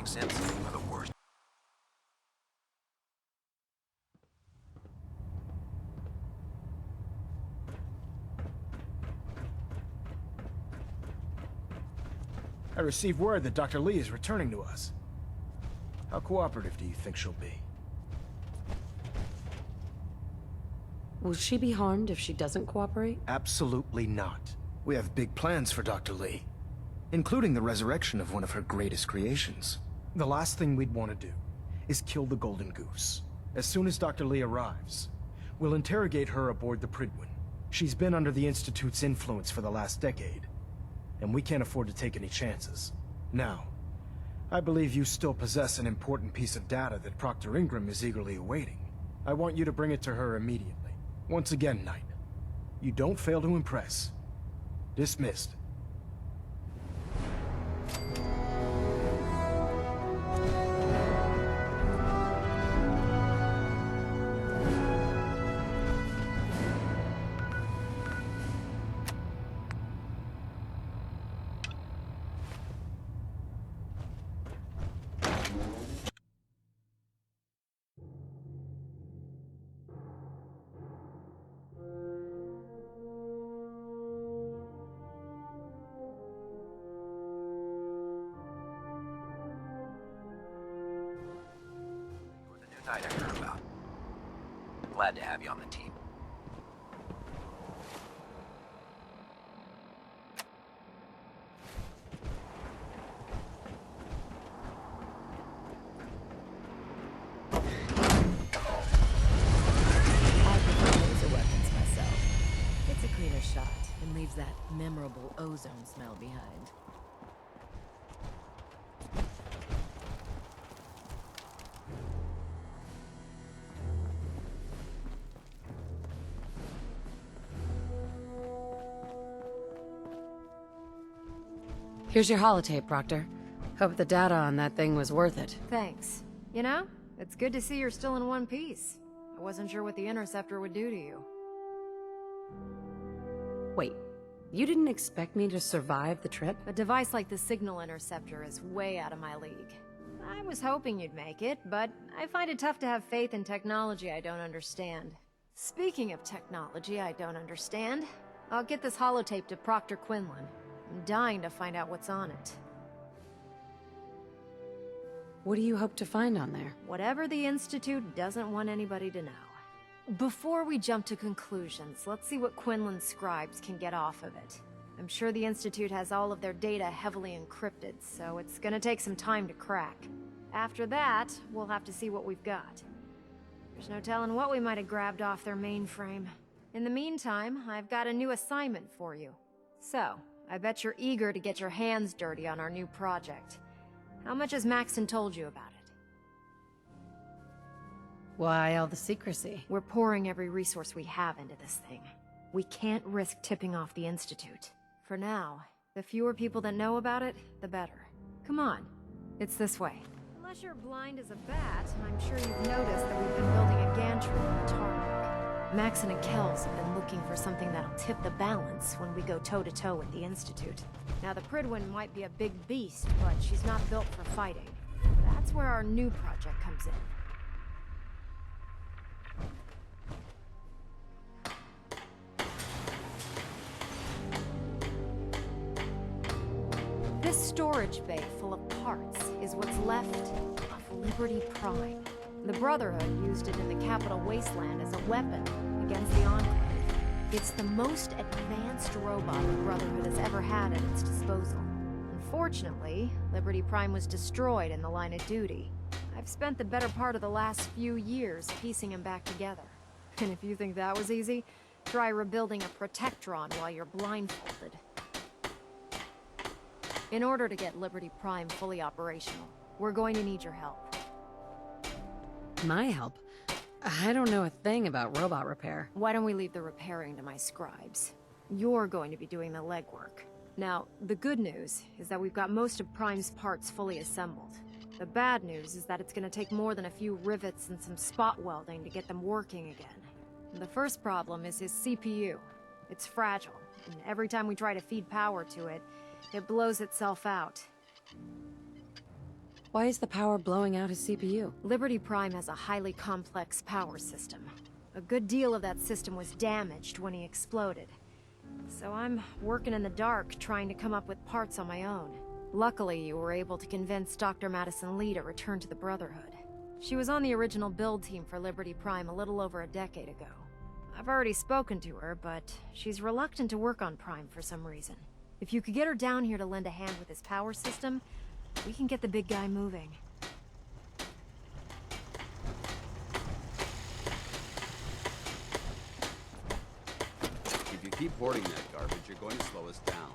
make sense are the worst. I received word that Dr. Lee is returning to us. How cooperative do you think she'll be? Will she be harmed if she doesn't cooperate? Absolutely not. We have big plans for Dr. Lee, including the resurrection of one of her greatest creations. The last thing we'd want to do is kill the Golden Goose. As soon as Dr. Lee arrives, we'll interrogate her aboard the Prydwen. She's been under the Institute's influence for the last decade, and we can't afford to take any chances. Now, I believe you still possess an important piece of data that Proctor Ingram is eagerly awaiting. I want you to bring it to her immediately. Once again, Knight, you don't fail to impress. Dismissed. Knight I heard about. Glad to have you on the team. I prefer laser weapons myself. It's a cleaner shot and leaves that memorable ozone smell behind. Here's your holotape, Proctor. Hope the data on that thing was worth it. Thanks. You know, it's good to see you're still in one piece. I wasn't sure what the interceptor would do to you. Wait, you didn't expect me to survive the trip? A device like the signal interceptor is way out of my league. I was hoping you'd make it, but I find it tough to have faith in technology I don't understand. Speaking of technology I don't understand, I'll get this holotape to Proctor Quinlan. I'm dying to find out what's on it. What do you hope to find on there? Whatever the Institute doesn't want anybody to know. Before we jump to conclusions, let's see what Quinlan's scribes can get off of it. I'm sure the Institute has all of their data heavily encrypted, so it's gonna take some time to crack. After that, we'll have to see what we've got. There's no telling what we might have grabbed off their mainframe. In the meantime, I've got a new assignment for you. So, I bet you're eager to get your hands dirty on our new project. How much has Maxton told you about it? Why all the secrecy? We're pouring every resource we have into this thing. We can't risk tipping off the Institute. For now, the fewer people that know about it, the better. Come on, it's this way. Unless you're blind as a bat, I'm sure you've noticed that we've been building a gantry on the tarmac. Maxon and Kells have been looking for something that'll tip the balance when we go toe-to-toe with the Institute. Now, the Prydwen might be a big beast, but she's not built for fighting. That's where our new project comes in. This storage bay full of parts is what's left of Liberty Prime. The Brotherhood used it in the Capital Wasteland as a weapon against the Enclave. It's the most advanced robot the Brotherhood has ever had at its disposal. Unfortunately, Liberty Prime was destroyed in the line of duty. I've spent the better part of the last few years piecing him back together. And if you think that was easy, try rebuilding a Protectron while you're blindfolded. In order to get Liberty Prime fully operational, we're going to need your help. My help? I don't know a thing about robot repair. Why don't we leave the repairing to my scribes? You're going to be doing the legwork. Now, the good news is that we've got most of Prime's parts fully assembled. The bad news is that it's going to take more than a few rivets and some spot welding to get them working again. The first problem is his CPU. It's fragile, and every time we try to feed power to it, it blows itself out. Why is the power blowing out his CPU? Liberty Prime has a highly complex power system. A good deal of that system was damaged when he exploded. So I'm working in the dark, trying to come up with parts on my own. Luckily, you were able to convince Dr. Madison Lee to return to the Brotherhood. She was on the original build team for Liberty Prime a little over a decade ago. I've already spoken to her, but she's reluctant to work on Prime for some reason. If you could get her down here to lend a hand with his power system, we can get the big guy moving. If you keep hoarding that garbage, you're going to slow us down.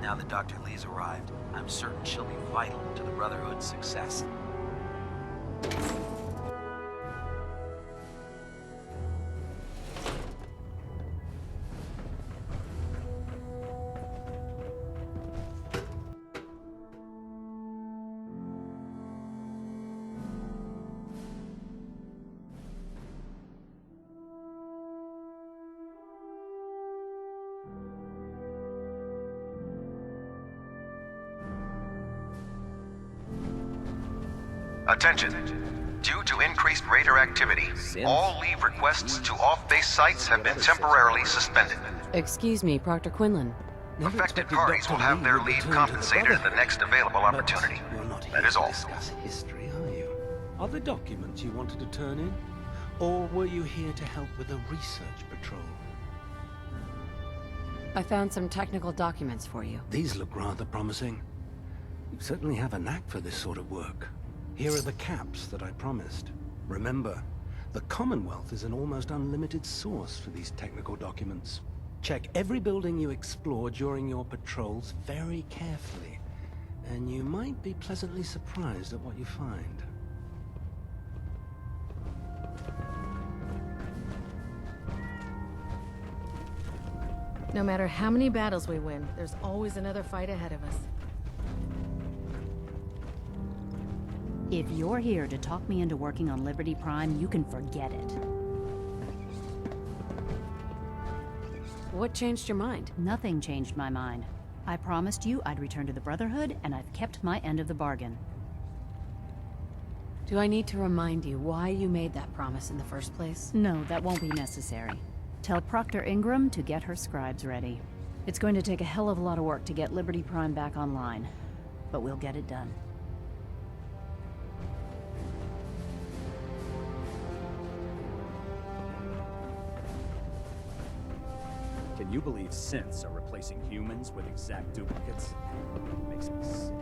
Now that Dr. Lee's arrived, I'm certain she'll be vital to the Brotherhood's success. Attention. Due to increased raider activity, all leave requests to off-base sites have been temporarily suspended. Excuse me, Proctor Quinlan. Affected parties will have their leave compensated at the next available opportunity. That is all. Discuss history, are you? Are there documents you wanted to turn in? Or were you here to help with a research patrol? I found some technical documents for you. These look rather promising. You certainly have a knack for this sort of work. Here are the caps that I promised. Remember, the Commonwealth is an almost unlimited source for these technical documents. Check every building you explore during your patrols very carefully, and you might be pleasantly surprised at what you find. No matter how many battles we win, there's always another fight ahead of us. If you're here to talk me into working on Liberty Prime, you can forget it. What changed your mind? Nothing changed my mind. I promised you I'd return to the Brotherhood, and I've kept my end of the bargain. Do I need to remind you why you made that promise in the first place? No, that won't be necessary. Tell Proctor Ingram to get her scribes ready. It's going to take a hell of a lot of work to get Liberty Prime back online, but we'll get it done. Can you believe synths are replacing humans with exact duplicates? It makes me sick.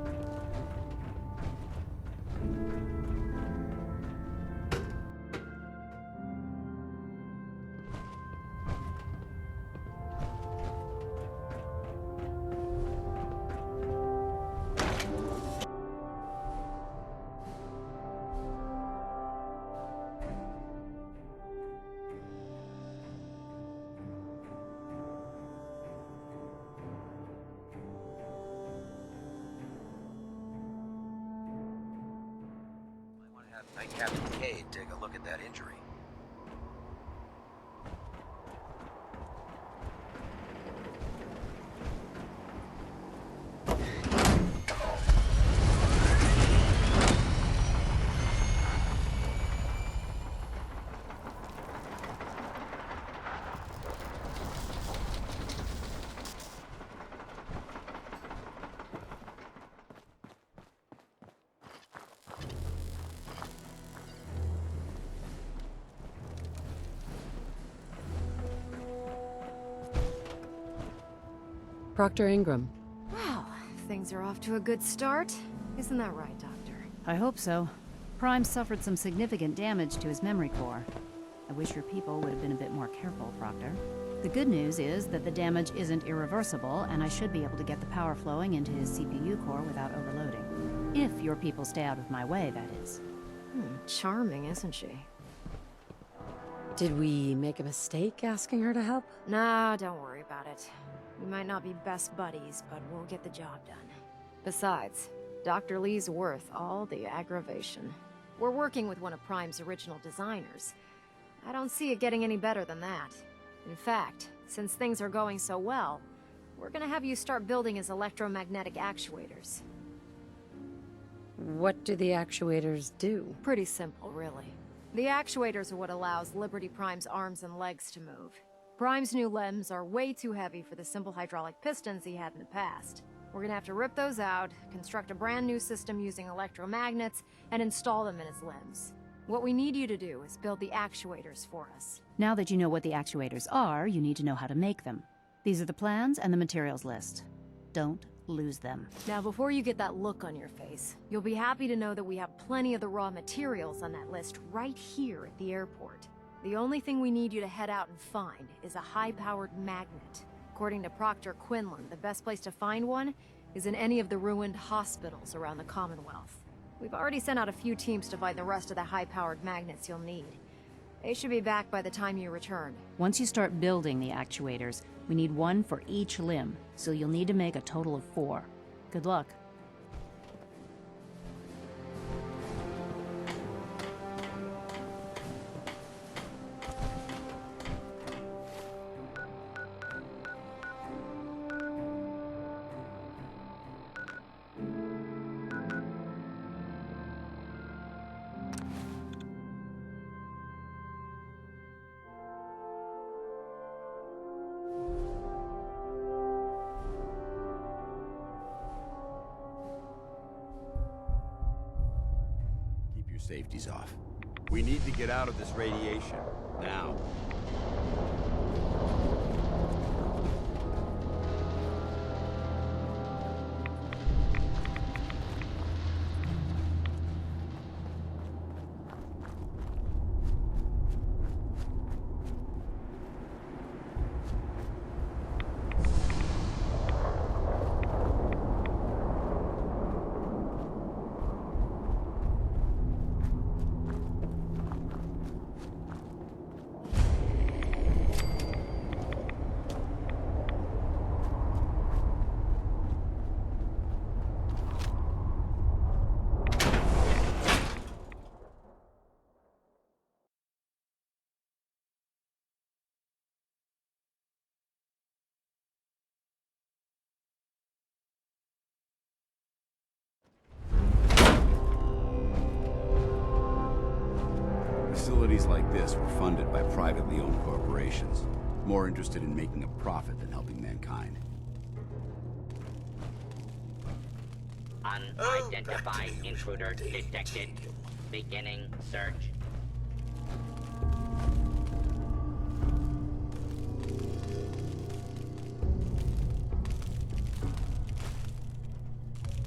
Night Captain Cade take a look at that injury. Proctor Ingram. Wow, things are off to a good start. Isn't that right, Doctor? I hope so. Prime suffered some significant damage to his memory core. I wish your people would have been a bit more careful, Proctor. The good news is that the damage isn't irreversible, and I should be able to get the power flowing into his CPU core without overloading. If your people stay out of my way, that is. Charming, isn't she? Did we make a mistake asking her to help? Nah, don't worry about it. We might not be best buddies, but we'll get the job done. Besides, Dr. Lee's worth all the aggravation. We're working with one of Prime's original designers. I don't see it getting any better than that. In fact, since things are going so well, we're gonna have you start building his electromagnetic actuators. What do the actuators do? Pretty simple, really. The actuators are what allows Liberty Prime's arms and legs to move. Prime's new limbs are way too heavy for the simple hydraulic pistons he had in the past. We're gonna have to rip those out, construct a brand new system using electromagnets, and install them in his limbs. What we need you to do is build the actuators for us. Now that you know what the actuators are, you need to know how to make them. These are the plans and the materials list. Don't lose them. Now, before you get that look on your face, you'll be happy to know that we have plenty of the raw materials on that list right here at the airport. The only thing we need you to head out and find is a high-powered magnet. According to Proctor Quinlan, the best place to find one is in any of the ruined hospitals around the Commonwealth. We've already sent out a few teams to find the rest of the high-powered magnets you'll need. They should be back by the time you return. Once you start building the actuators, we need one for each limb, so you'll need to make a total of 4. Good luck. Safety's off. We need to get out of this radiation. Now. Facilities like this were funded by privately owned corporations, more interested in making a profit than helping mankind. Unidentified intruder detected. Beginning search.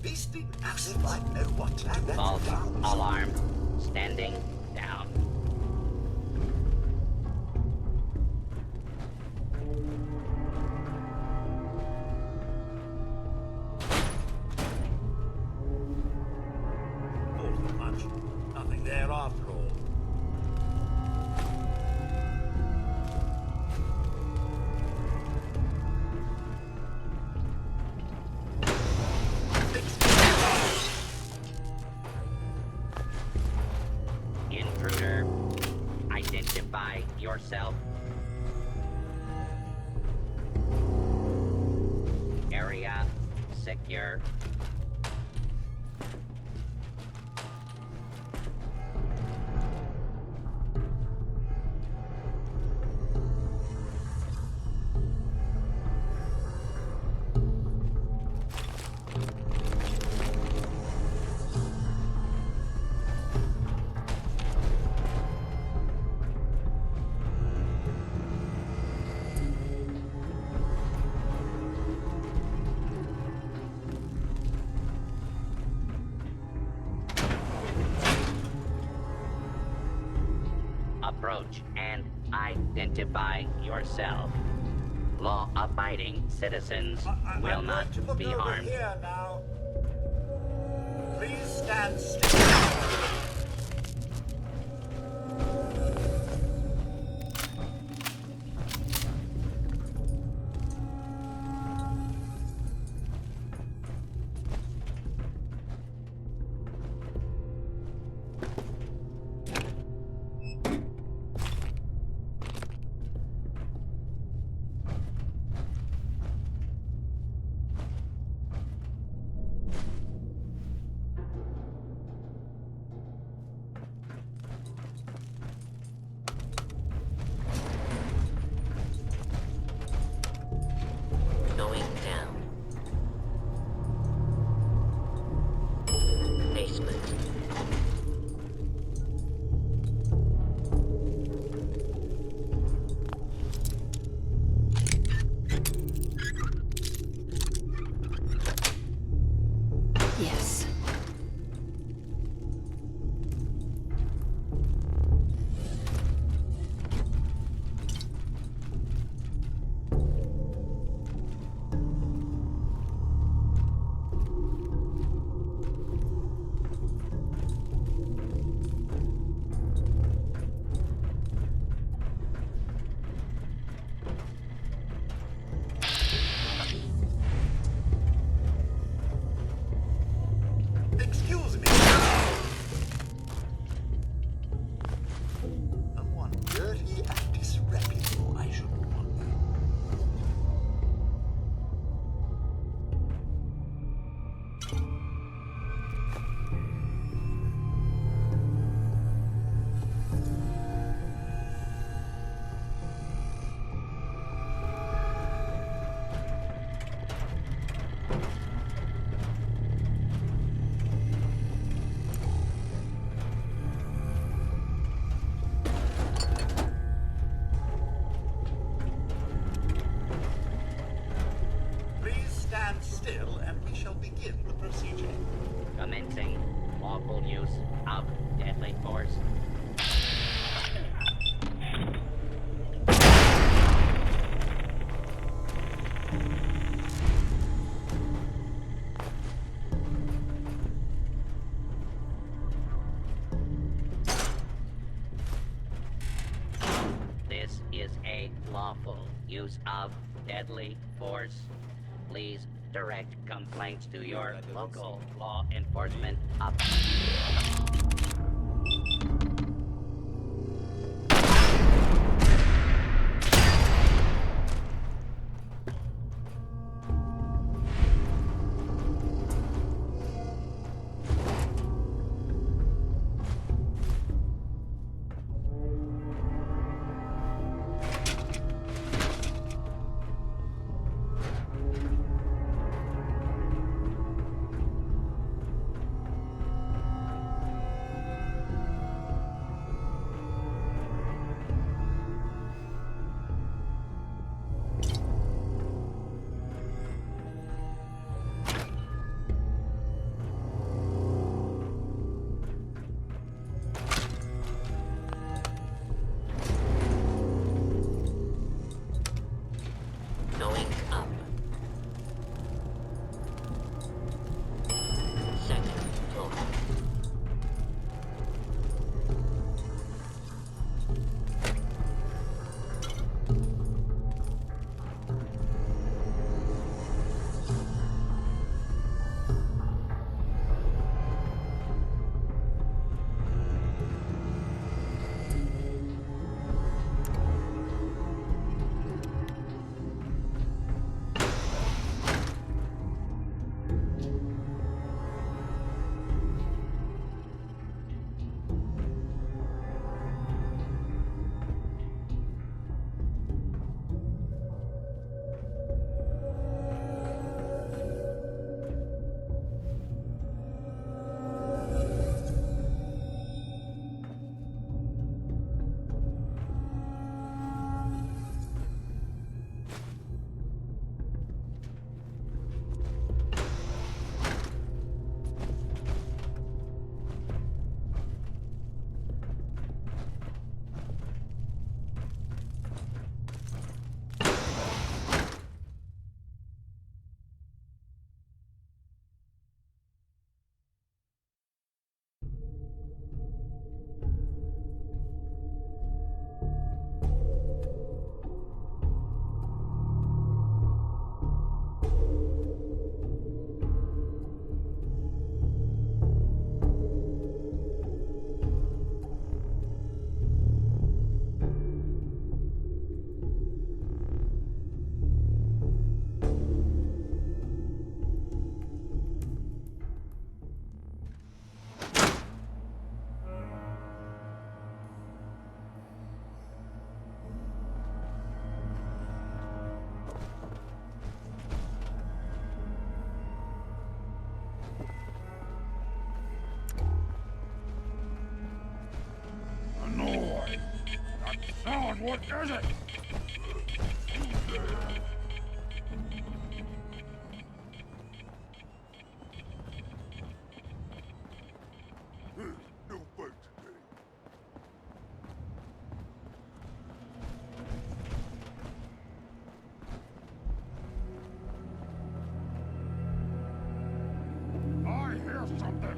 These things as if I know what to do. False alarm. Standing down. Nothing there after all. Intruder, identify yourself. Area secure. approach and identify yourself. Law-abiding citizens will not be harmed. Here now. Please stand still. Going down. Basement. Yes. Excuse me. Someone dirty and disreputable, I shouldn't wonder. Please stand still and we shall begin the procedure. Commencing lawful use of deadly force. This is a lawful use of deadly force. Please direct complaints to your local law enforcement officer. God, what is it? I hear something.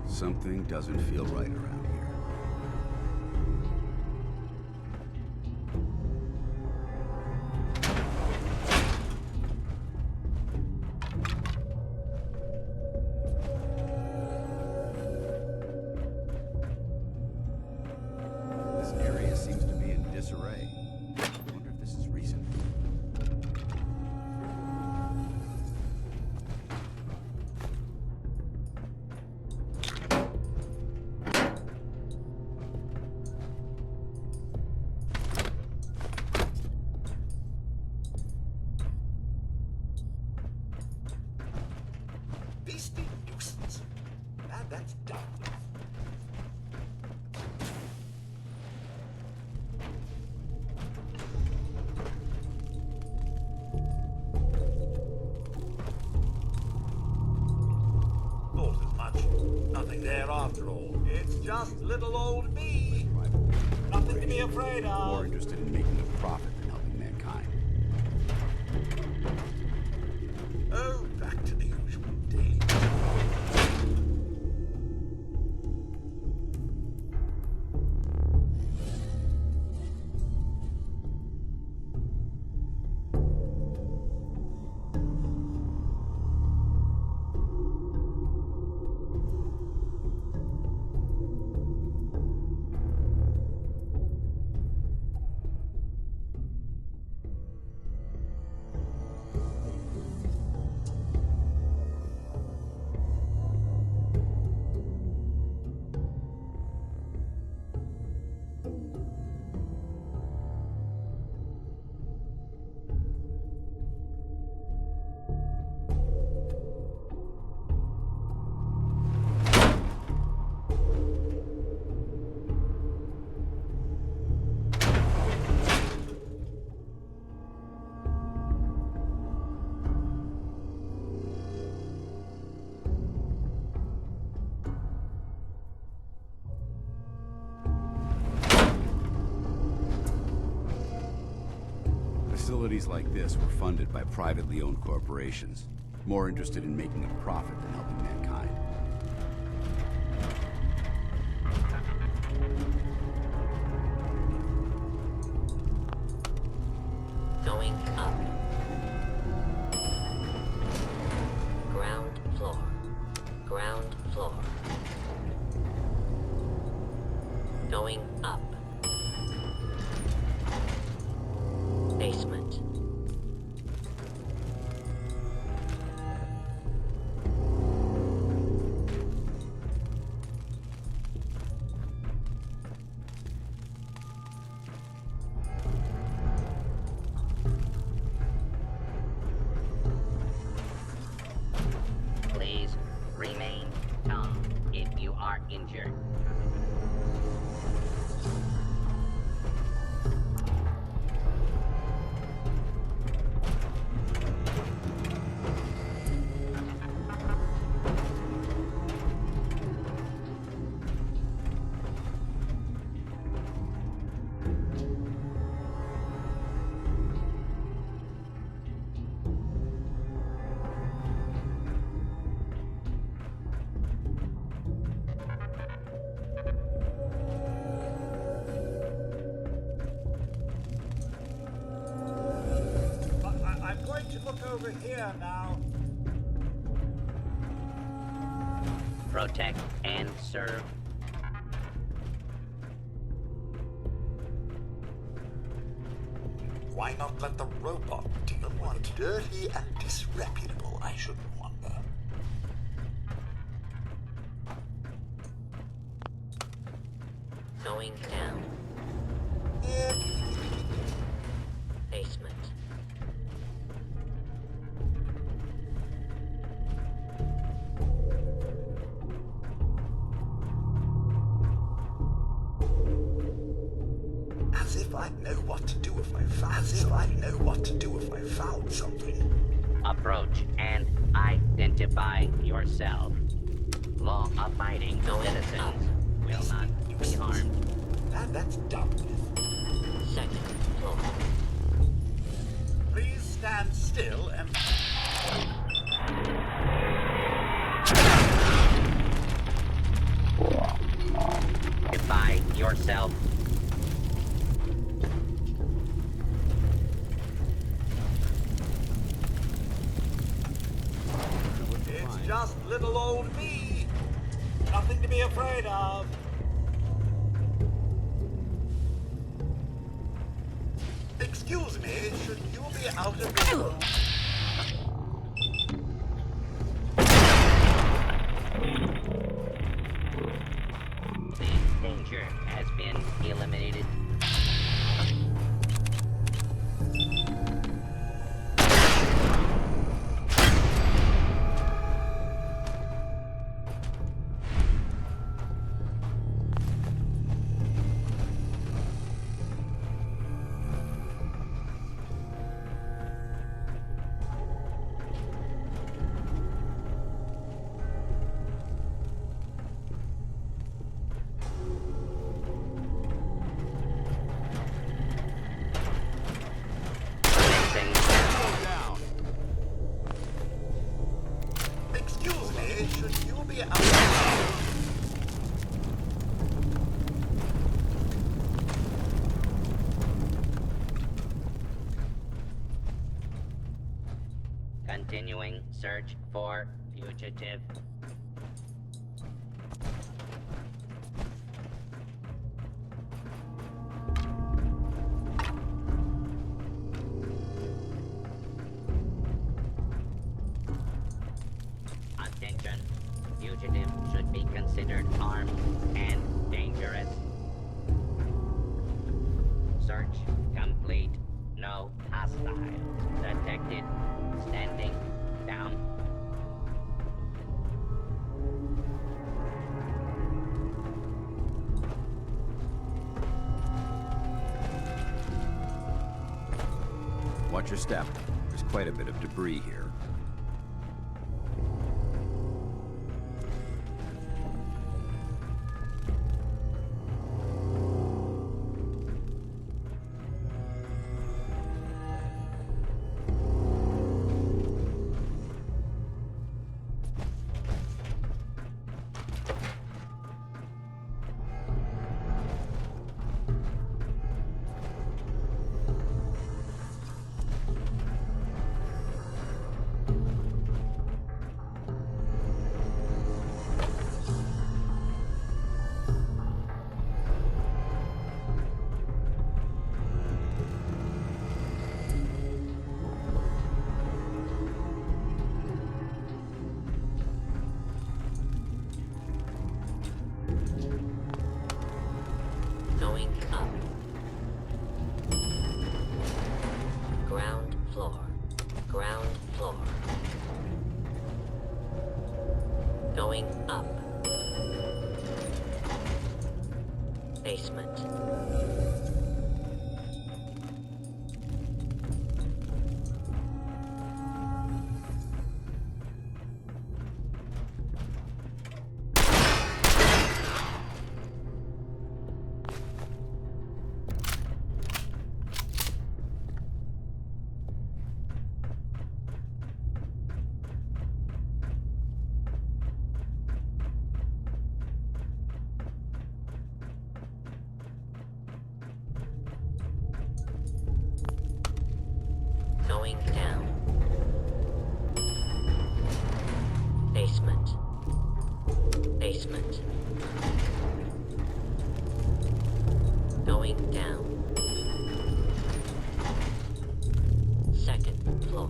Something doesn't feel right around here. This area seems to be in disarray. I wonder if this is recent. Beastly nuisance. Glad that's done with. Thought as much. Nothing there after all. It's just little old me. Nothing to be afraid of. More interested in making a profit than helping mankind. Oh, back to the usual daily. Facilities like this were funded by privately owned corporations, more interested in making a profit than helping mankind. Going up. Ground floor. Ground floor. Going up. Basement. look over here now. Protect and serve. Why not let the robot deal with it? Dirty and disreputable, I shouldn't wonder. Going down. Basement. As if I know what to do if I found something. Approach and identify yourself. Law-abiding citizens will not be harmed. That's dumb. Second floor. Please stand still and... Identify yourself. It's just little old me. Nothing to be afraid of. Excuse me, should you be out of the... Danger has been eliminated. Excuse me, should you be out of... Continuing search for fugitive. Attention. Fugitive should be considered armed and dangerous. Search complete. No hostiles detected. Standing down. Watch your step. There's quite a bit of debris here. Going up. Ground floor. Ground floor. Going up. Basement. Going down. Basement. Basement. Going down. Second floor.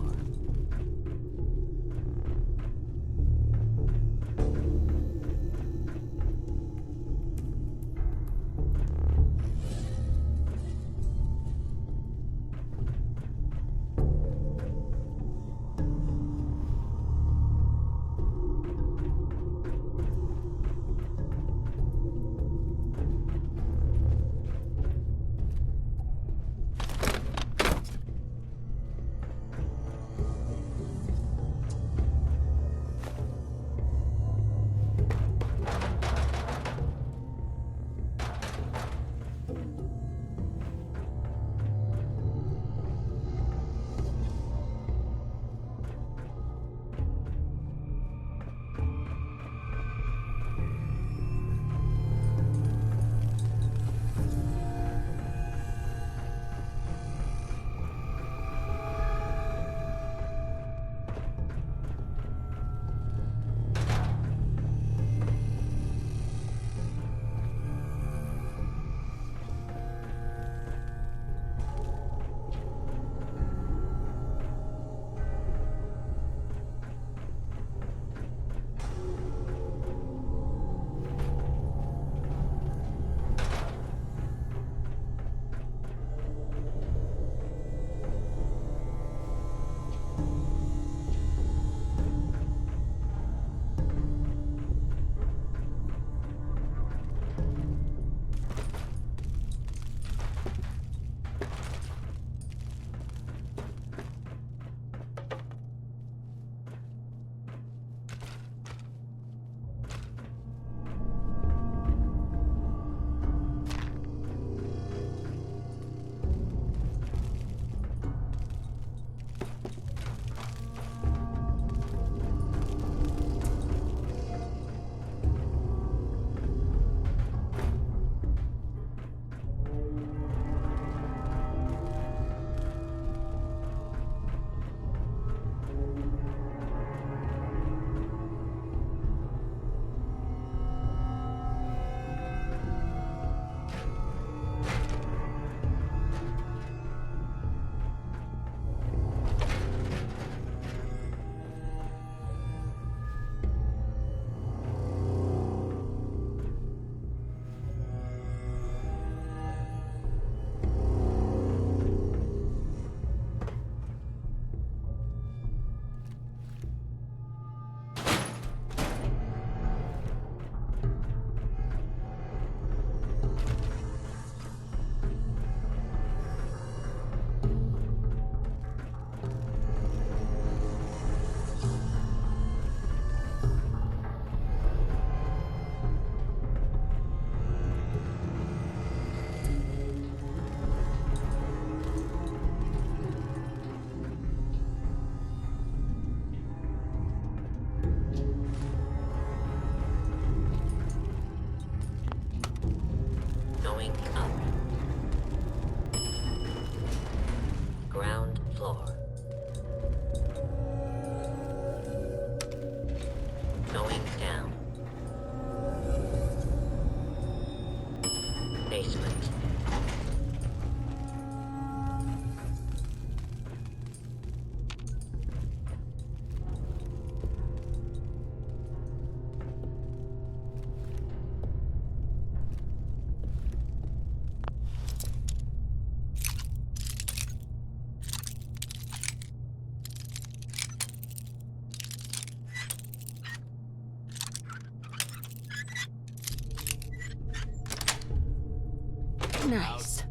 Nice.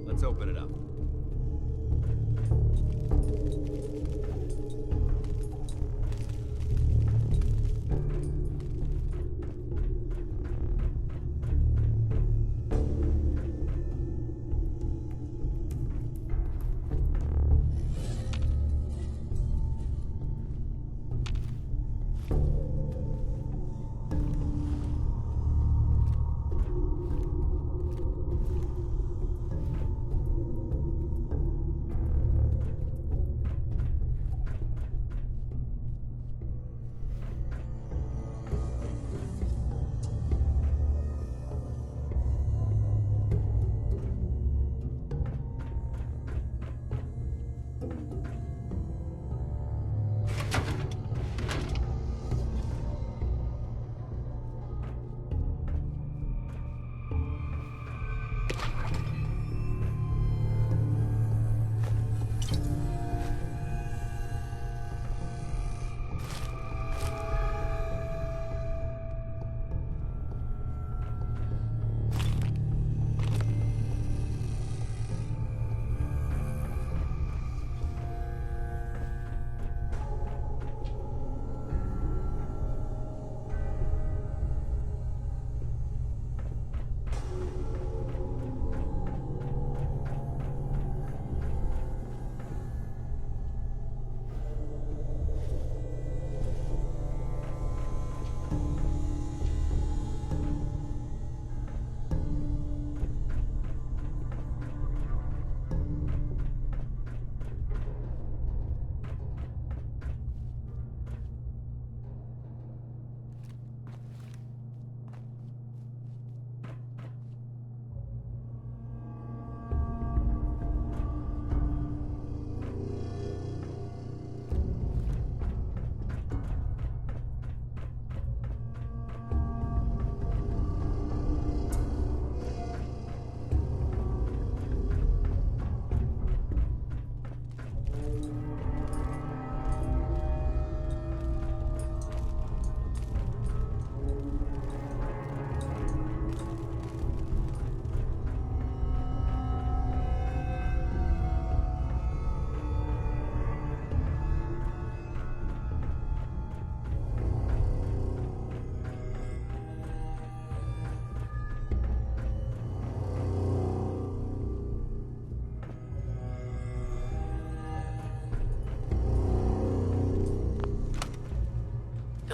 Let's open it up.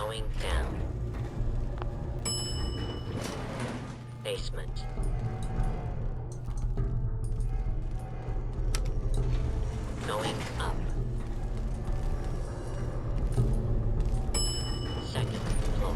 Going down. Basement. Going up. Second floor.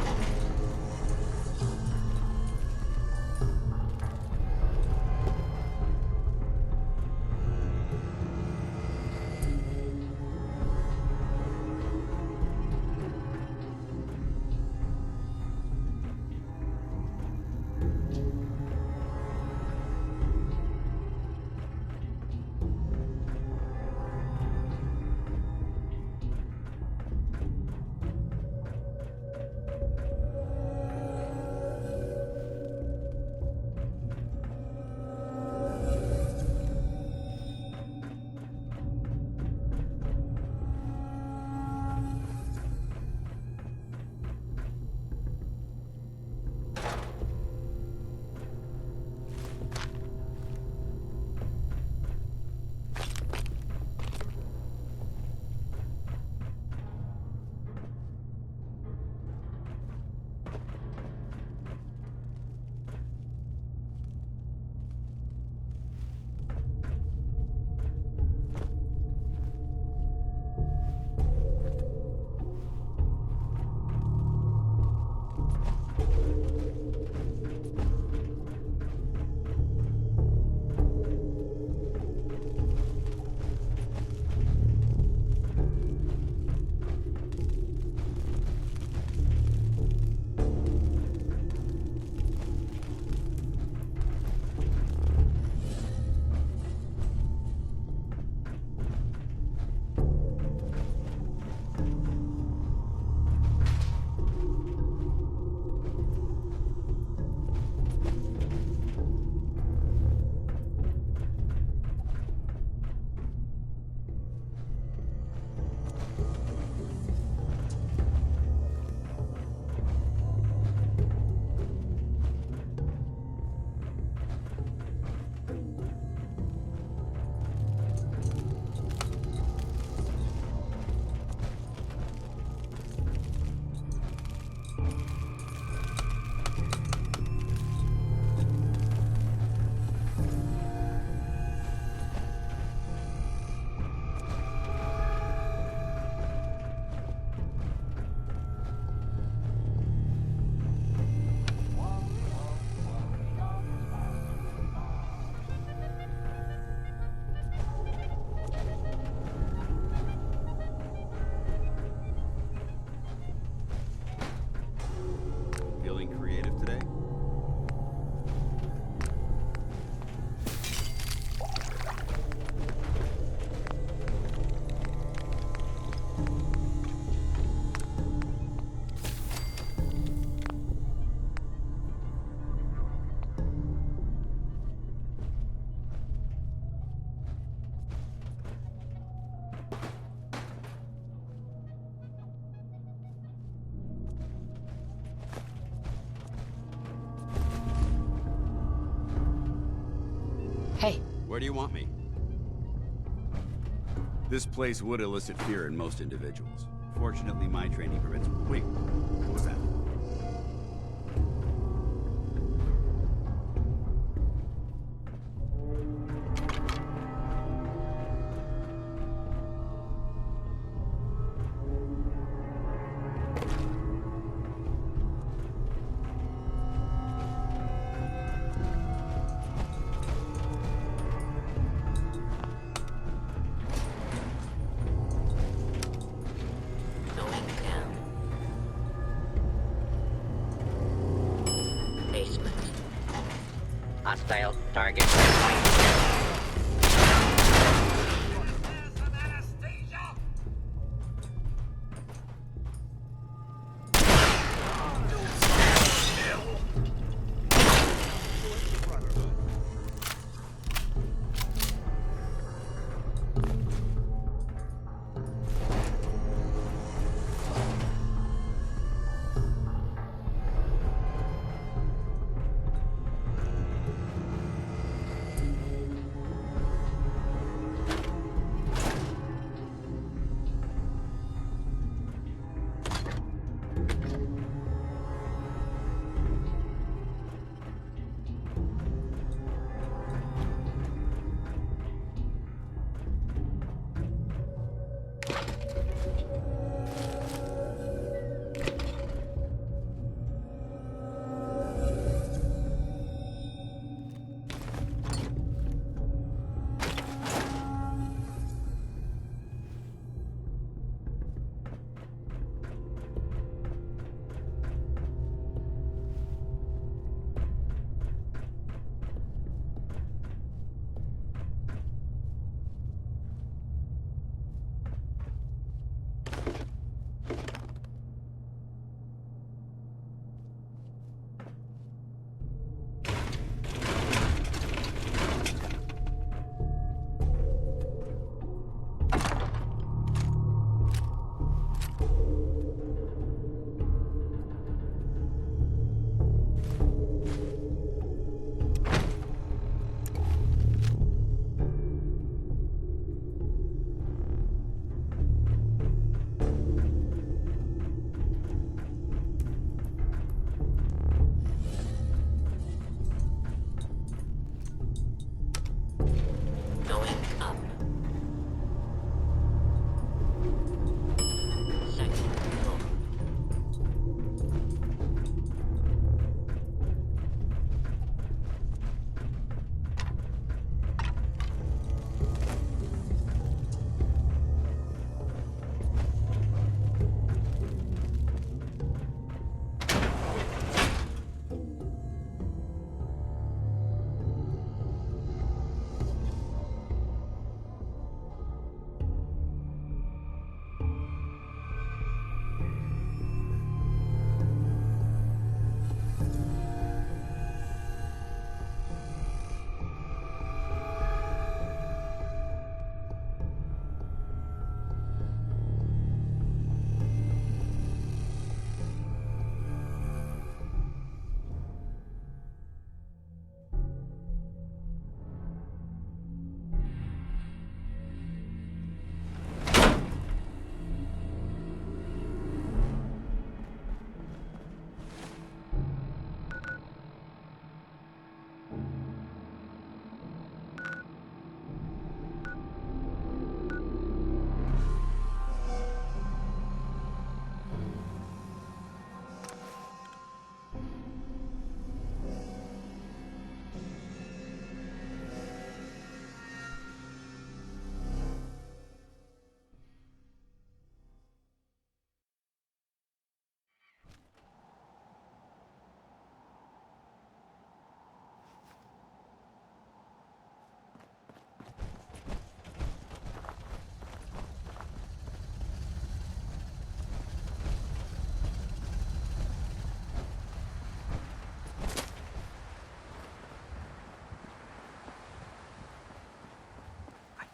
Hey. Where do you want me? This place would elicit fear in most individuals. Fortunately, my training prevents... Wait, what was that? Hostile target.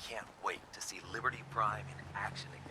can't wait to see Liberty Prime in action again.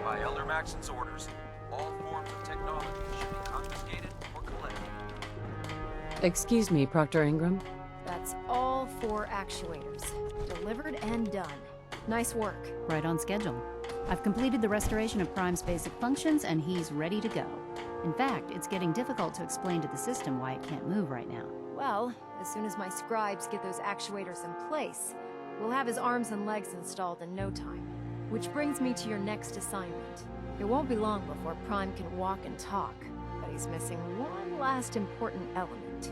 By Elder Maxon's orders, all forms of technology should be confiscated or collected. Excuse me, Proctor Ingram. That's all 4 actuators. Delivered and done. Nice work. Right on schedule. I've completed the restoration of Prime's basic functions, and he's ready to go. In fact, it's getting difficult to explain to the system why it can't move right now. Well, as soon as my scribes get those actuators in place, we'll have his arms and legs installed in no time. Which brings me to your next assignment. It won't be long before Prime can walk and talk, but he's missing one last important element.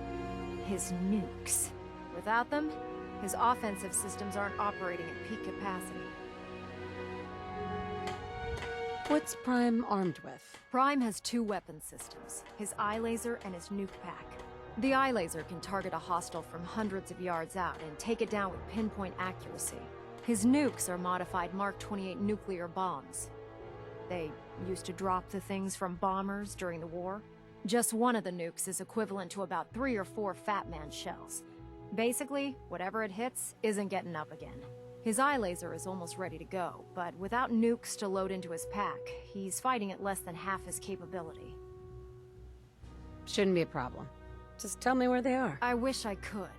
His nukes. Without them, his offensive systems aren't operating at peak capacity. What's Prime armed with? Prime has 2 weapon systems, his eye laser and his nuke pack. The eye laser can target a hostile from hundreds of yards out and take it down with pinpoint accuracy. His nukes are modified Mark 28 nuclear bombs. They used to drop the things from bombers during the war. Just one of the nukes is equivalent to about 3 or 4 Fat Man shells. Basically, whatever it hits isn't getting up again. His eye laser is almost ready to go, but without nukes to load into his pack, he's fighting at less than half his capability. Shouldn't be a problem. Just tell me where they are. I wish I could.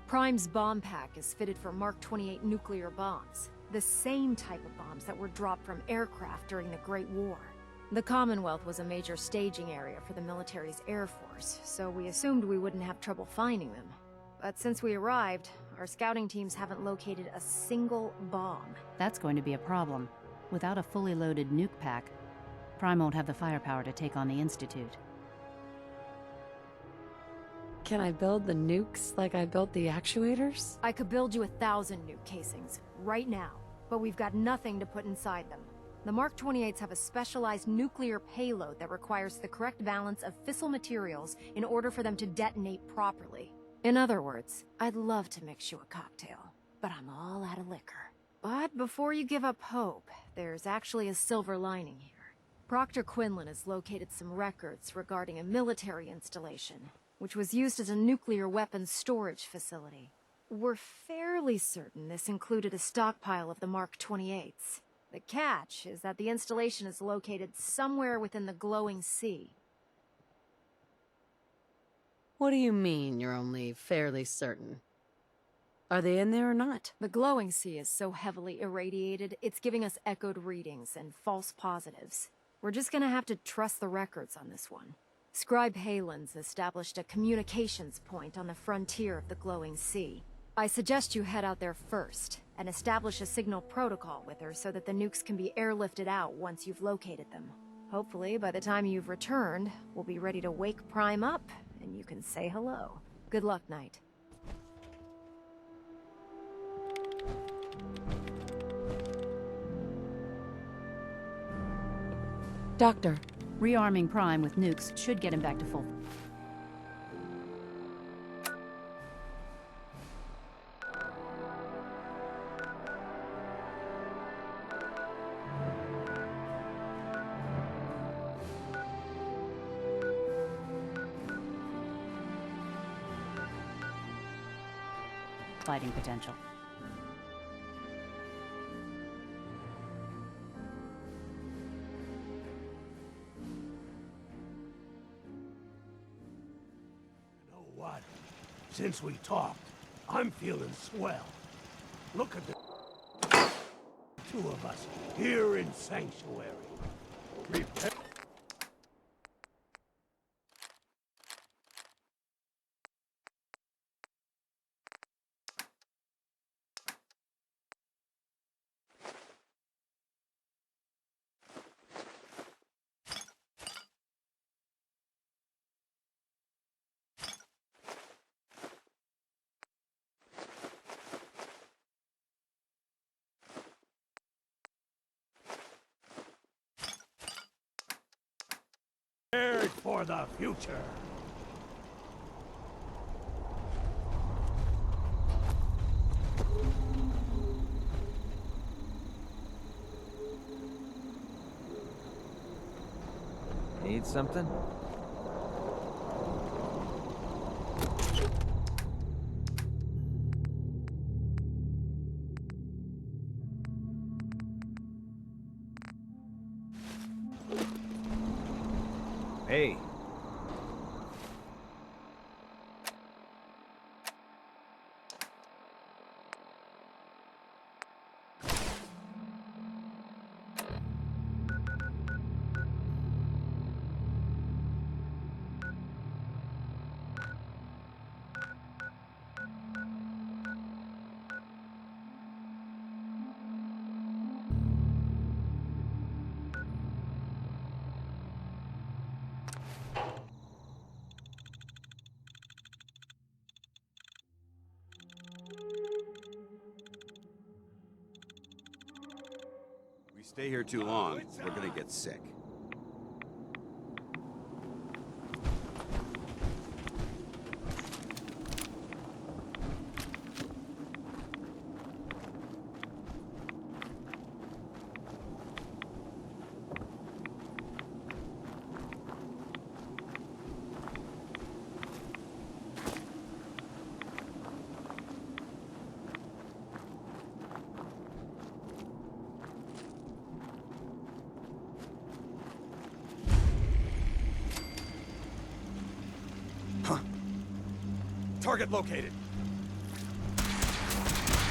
Prime's bomb pack is fitted for Mark 28 nuclear bombs, the same type of bombs that were dropped from aircraft during the Great War. The Commonwealth was a major staging area for the military's Air Force, so we assumed we wouldn't have trouble finding them. But since we arrived, our scouting teams haven't located a single bomb. That's going to be a problem. Without a fully loaded nuke pack, Prime won't have the firepower to take on the Institute. Can I build the nukes like I built the actuators? I could build you 1,000 nuke casings, right now, but we've got nothing to put inside them. The Mark 28s have a specialized nuclear payload that requires the correct balance of fissile materials in order for them to detonate properly. In other words, I'd love to mix you a cocktail, but I'm all out of liquor. But before you give up hope, there's actually a silver lining here. Proctor Quinlan has located some records regarding a military installation, which was used as a nuclear weapons storage facility. We're fairly certain this included a stockpile of the Mark 28s. The catch is that the installation is located somewhere within the glowing sea. What do you mean you're only fairly certain? Are they in there or not? The glowing sea is so heavily irradiated, it's giving us echoed readings and false positives. We're just gonna have to trust the records on this one. Scribe Halen's established a communications point on the frontier of the glowing sea. I suggest you head out there first, and establish a signal protocol with her so that the nukes can be airlifted out once you've located them. Hopefully, by the time you've returned, we'll be ready to wake Prime up, and you can say hello. Good luck, Knight. Doctor. Rearming Prime with nukes should get him back to full. Fighting potential. Since we talked, I'm feeling swell. Look at the two of us here in Sanctuary. Prepare. Prepared for the future. Need something? Hey. Stay here too long, we're gonna get sick. Target located.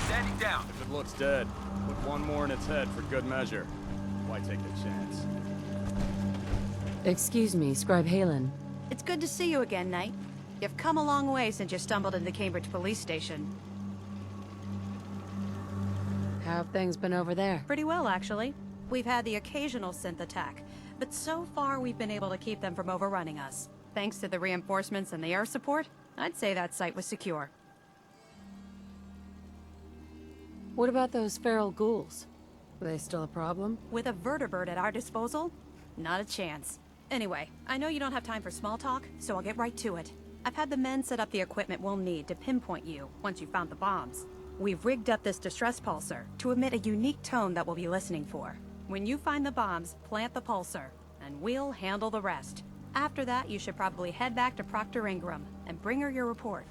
Standing down. If it looks dead, put one more in its head for good measure. Why take the chance? Excuse me, Scribe Halen. It's good to see you again, Knight. You've come a long way since you stumbled into the Cambridge police station. How have things been over there? Pretty well, actually. We've had the occasional synth attack, but so far we've been able to keep them from overrunning us. Thanks to the reinforcements and the air support, I'd say that site was secure. What about those feral ghouls? Are they still a problem? With a vertibird at our disposal? Not a chance. Anyway, I know you don't have time for small talk, so I'll get right to it. I've had the men set up the equipment we'll need to pinpoint you once you've found the bombs. We've rigged up this distress pulsar to emit a unique tone that we'll be listening for. When you find the bombs, plant the pulsar, and we'll handle the rest. After that, you should probably head back to Proctor Ingram and bring her your report.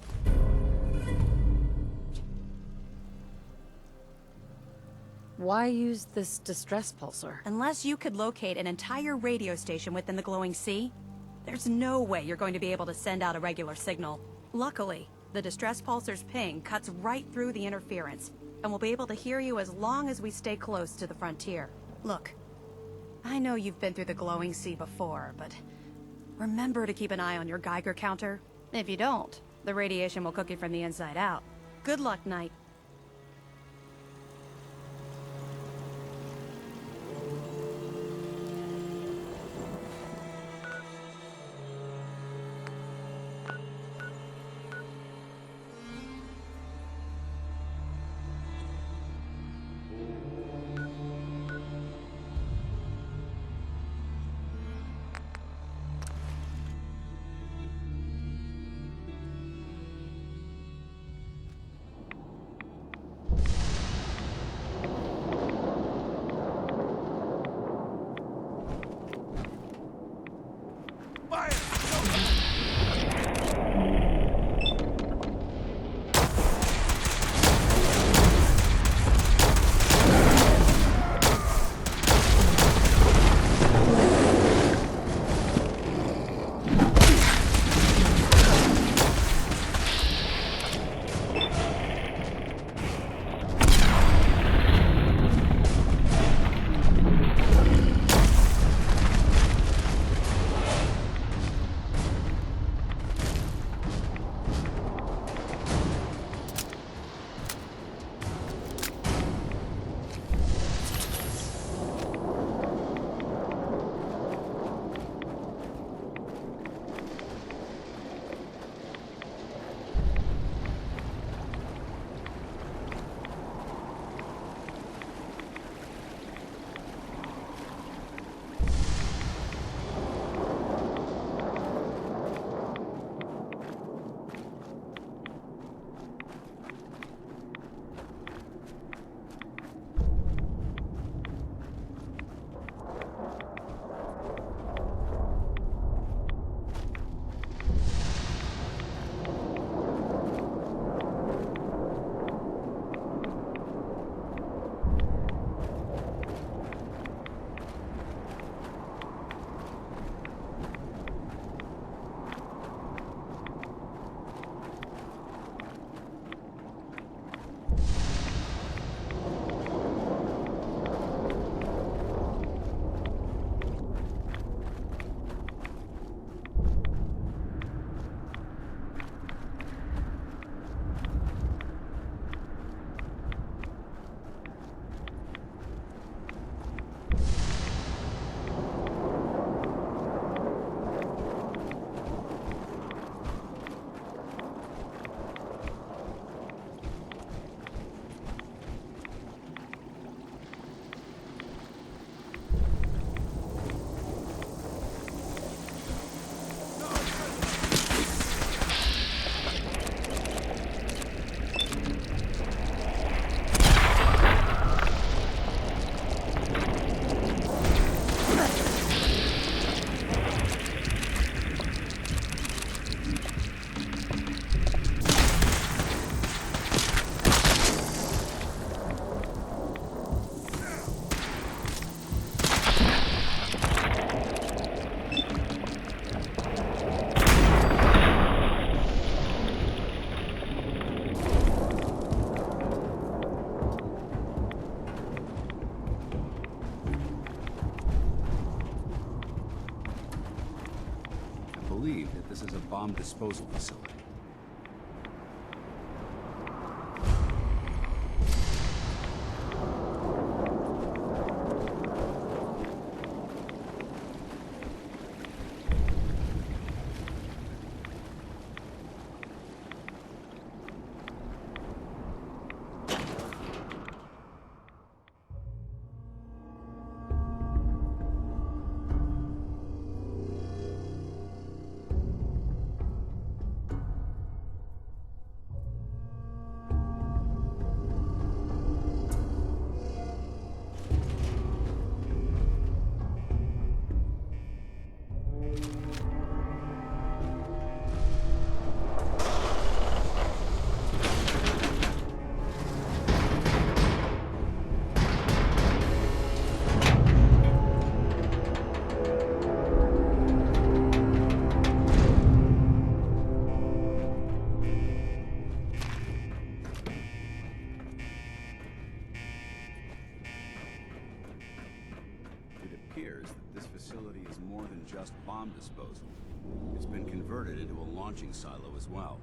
Why use this distress pulsar? Unless you could locate an entire radio station within the glowing sea, there's no way you're going to be able to send out a regular signal. Luckily, the distress pulsar's ping cuts right through the interference, and we'll be able to hear you as long as we stay close to the frontier. Look, I know you've been through the glowing sea before, but remember to keep an eye on your Geiger counter. If you don't, the radiation will cook you from the inside out. Good luck, Knight. this as a bomb disposal facility. Just bomb disposal. It's been converted into a launching silo as well.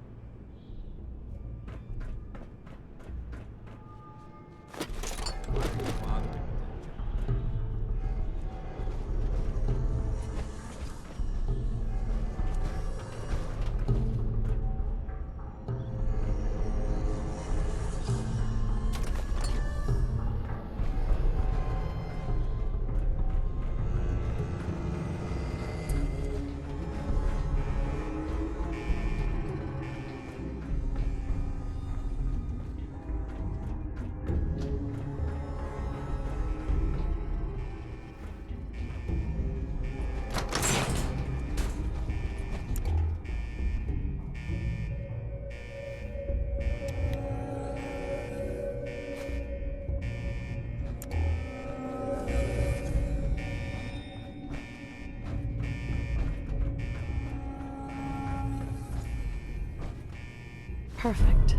Perfect.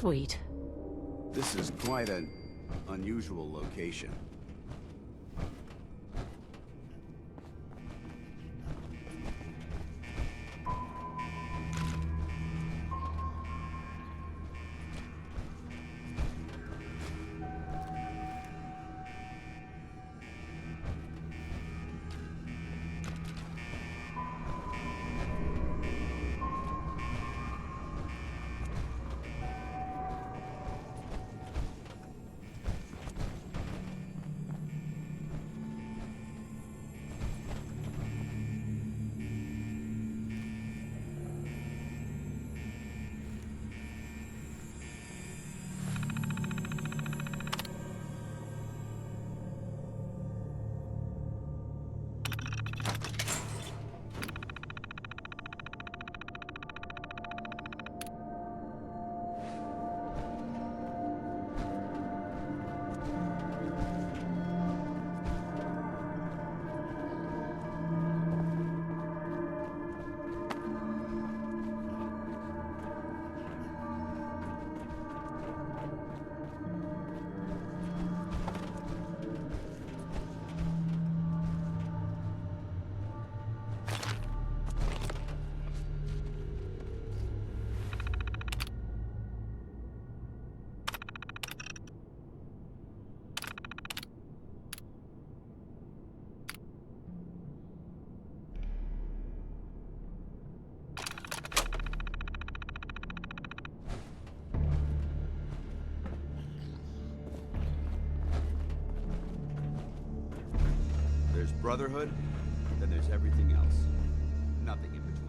Sweet. This is quite an unusual location. Brotherhood, then there's everything else. Nothing in between.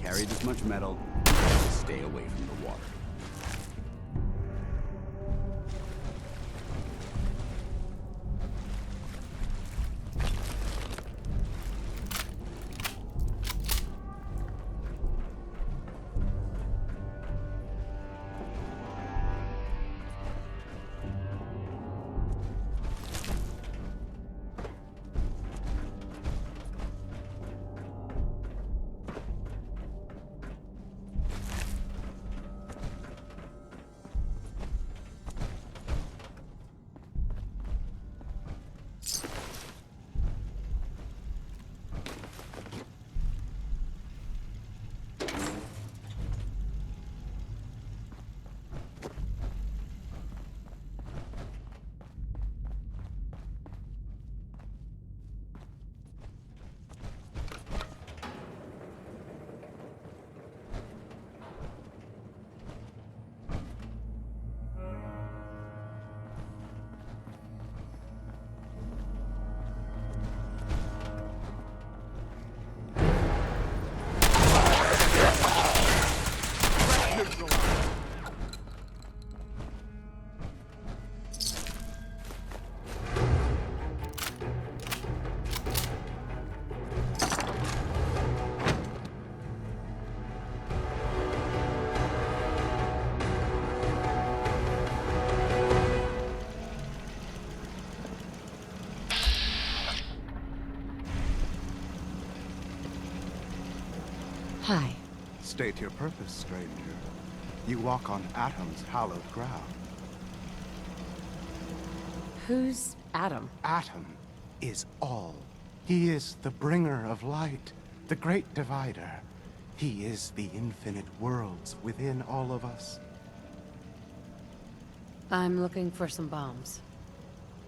carry this much metal, stay away from the water. Hi. State your purpose, stranger. You walk on Atom's hallowed ground. Who's Atom? Atom is all. He is the bringer of light, the great divider. He is the infinite worlds within all of us. I'm looking for some bombs.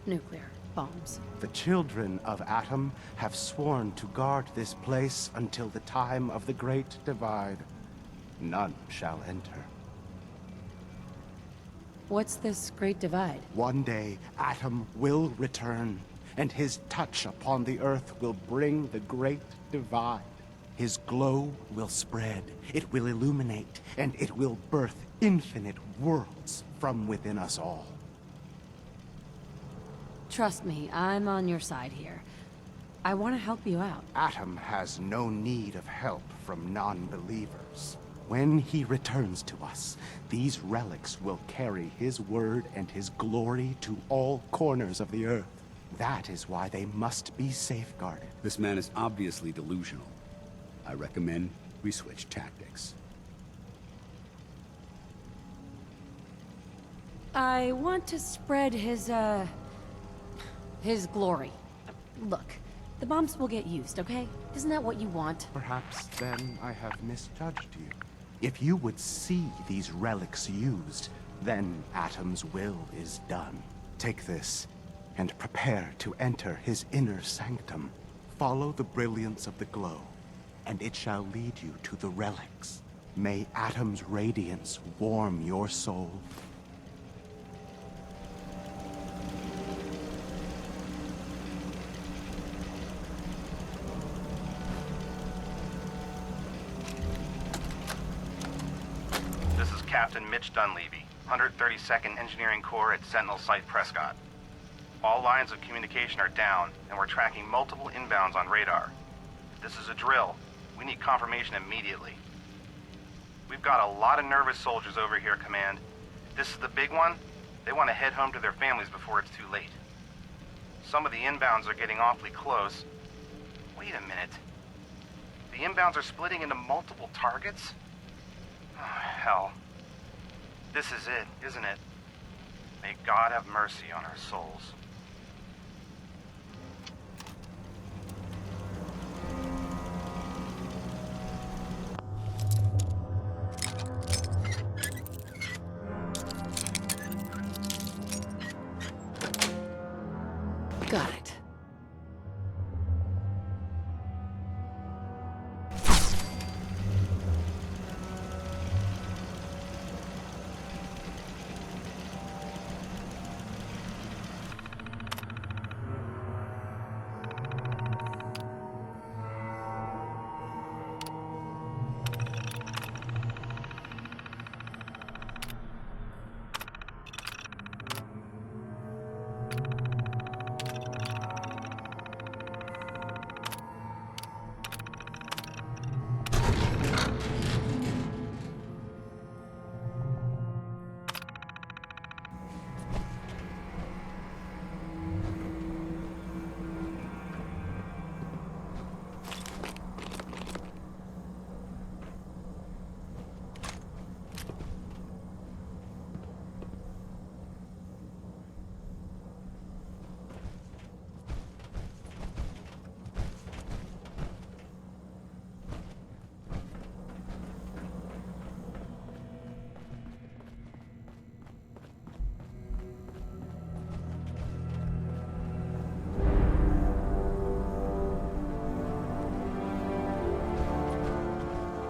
Nuclear bombs. The children of Atom have sworn to guard this place until the time of the Great Divide. None shall enter. What's this Great Divide? One day, Atom will return, and his touch upon the Earth will bring the Great Divide. His glow will spread, it will illuminate, and it will birth infinite worlds from within us all. Trust me, I'm on your side here. I want to help you out. Atom has no need of help from non-believers. When he returns to us, these relics will carry his word and his glory to all corners of the Earth. That is why they must be safeguarded. This man is obviously delusional. I recommend we switch tactics. I want to spread his glory. Look, the bombs will get used, okay? Isn't that what you want? Perhaps then I have misjudged you. If you would see these relics used, then Atom's will is done. Take this, and prepare to enter his inner sanctum. Follow the brilliance of the glow, and it shall lead you to the relics. May Atom's radiance warm your soul. This is Captain Mitch Dunleavy, 132nd Engineering Corps at Sentinel Site Prescott. All lines of communication are down, and we're tracking multiple inbounds on radar. This is a drill. We need confirmation immediately. We've got a lot of nervous soldiers over here, Command. This is the big one. They want to head home to their families before it's too late. Some of the inbounds are getting awfully close. Wait a minute. The inbounds are splitting into multiple targets? Oh, hell. This is it, isn't it? May God have mercy on our souls. Got it.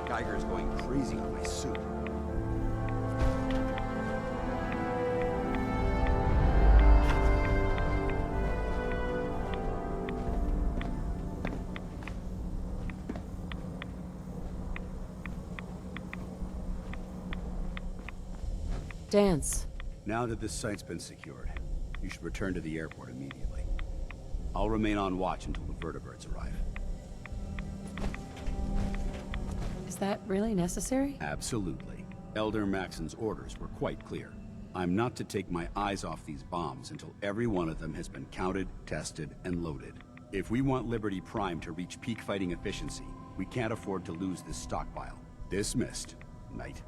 Geiger's going crazy on my suit. Dance. Now that this site's been secured, you should return to the airport immediately. I'll remain on watch until the vertebrates arrive. Is that really necessary? Absolutely. Elder Maxon's orders were quite clear. I'm not to take my eyes off these bombs until every one of them has been counted, tested, and loaded. If we want Liberty Prime to reach peak fighting efficiency, we can't afford to lose this stockpile. Dismissed, Knight.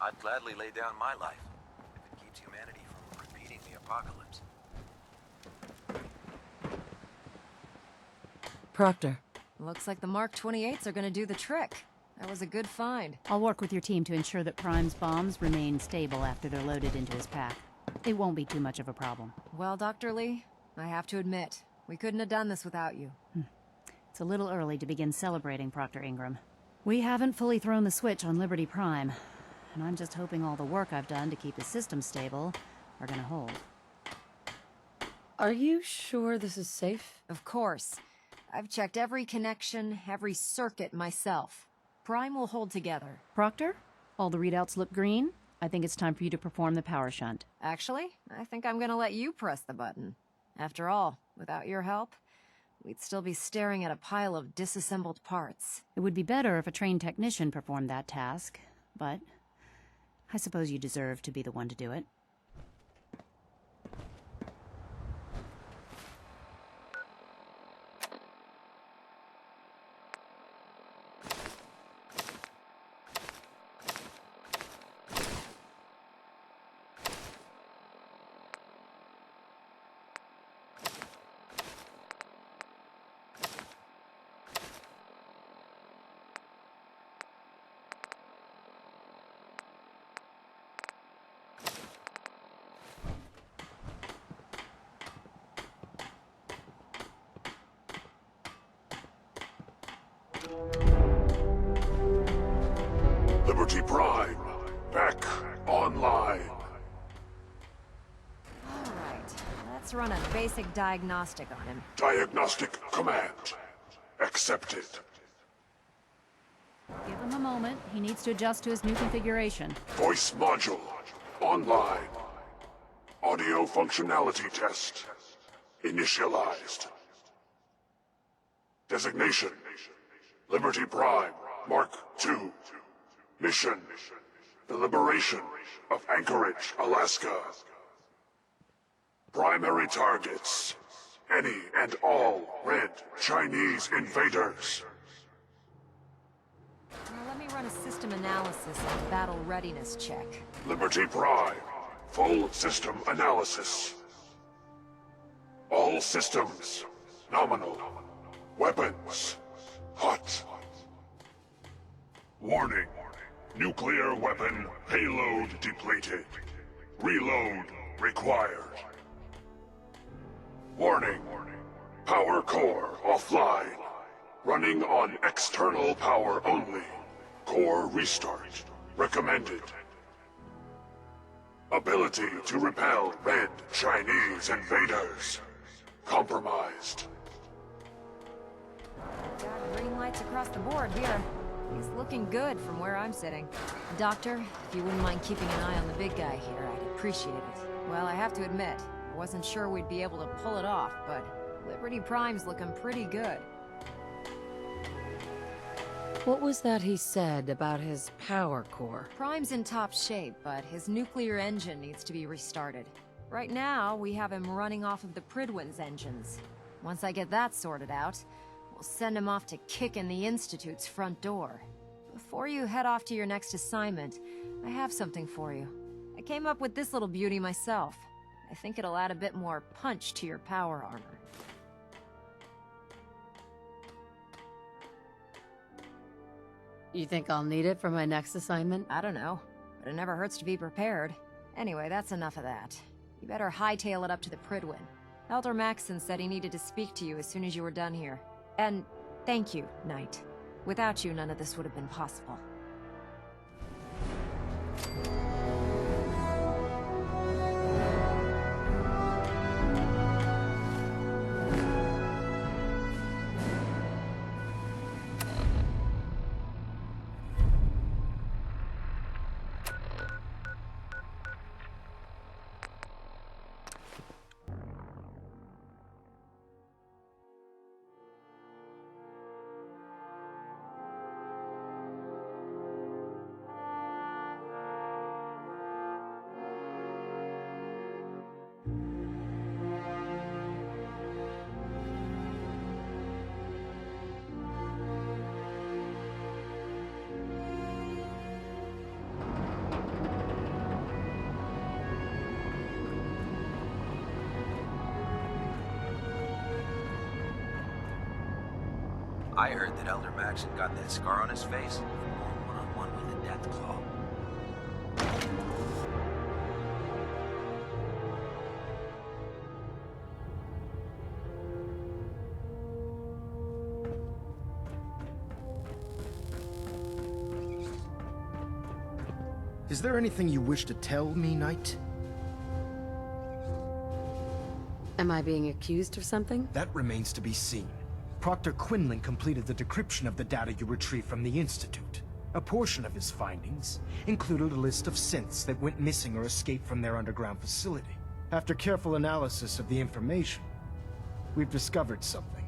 I'd gladly lay down my life if it keeps humanity from repeating the apocalypse. Proctor. Looks like the Mark 28s are gonna do the trick. That was a good find. I'll work with your team to ensure that Prime's bombs remain stable after they're loaded into his pack. It won't be too much of a problem. Well, Dr. Lee, I have to admit, we couldn't have done this without you. It's a little early to begin celebrating, Proctor Ingram. We haven't fully thrown the switch on Liberty Prime, and I'm just hoping all the work I've done to keep his system stable are gonna hold. Are you sure this is safe? Of course. I've checked every connection, every circuit myself. Prime will hold together. Proctor, all the readouts look green. I think it's time for you to perform the power shunt. Actually, I think I'm gonna let you press the button. After all, without your help, we'd still be staring at a pile of disassembled parts. It would be better if a trained technician performed that task, but I suppose you deserve to be the one to do it. Liberty Prime, back online. Alright, let's run a basic diagnostic on him. Diagnostic command accepted. Give him a moment. He needs to adjust to his new configuration. Voice module online. Audio functionality test initialized. Designation: Liberty Prime Mark II. Mission: the liberation of Anchorage, Alaska. Primary targets: any and all red Chinese invaders. a system analysis and battle readiness check. Liberty Prime. Full system analysis. All systems. Nominal. Weapons. Hot. Warning. Nuclear weapon payload depleted. Reload required. Warning. Power core offline. Running on external power only. Core restart recommended. Ability to repel red Chinese invaders. Compromised. Got green lights across the board here. He's looking good from where I'm sitting. Doctor, if you wouldn't mind keeping an eye on the big guy here, I'd appreciate it. Well, I have to admit, I wasn't sure we'd be able to pull it off, but Liberty Prime's looking pretty good. What was that he said about his power core? Prime's in top shape, but his nuclear engine needs to be restarted. Right now, we have him running off of the Prydwen's engines. Once I get that sorted out, we'll send him off to kick in the Institute's front door. Before you head off to your next assignment, I have something for you. I came up with this little beauty myself. I think it'll add a bit more punch to your power armor. You think I'll need it for my next assignment? I don't know, but it never hurts to be prepared. Anyway, that's enough of that. You better hightail it up to the Prydwen. Elder Maxson said he needed to speak to you as soon as you were done here. And thank you, Knight. Without you, none of this would have been possible. I heard that Elder Maxson got that scar on his face from going one-on-one with a death claw. Is there anything you wish to tell me, Knight? Am I being accused of something? That remains to be seen. Proctor Quinlan completed the decryption of the data you retrieved from the Institute. A portion of his findings included a list of synths that went missing or escaped from their underground facility. After careful analysis of the information, we've discovered something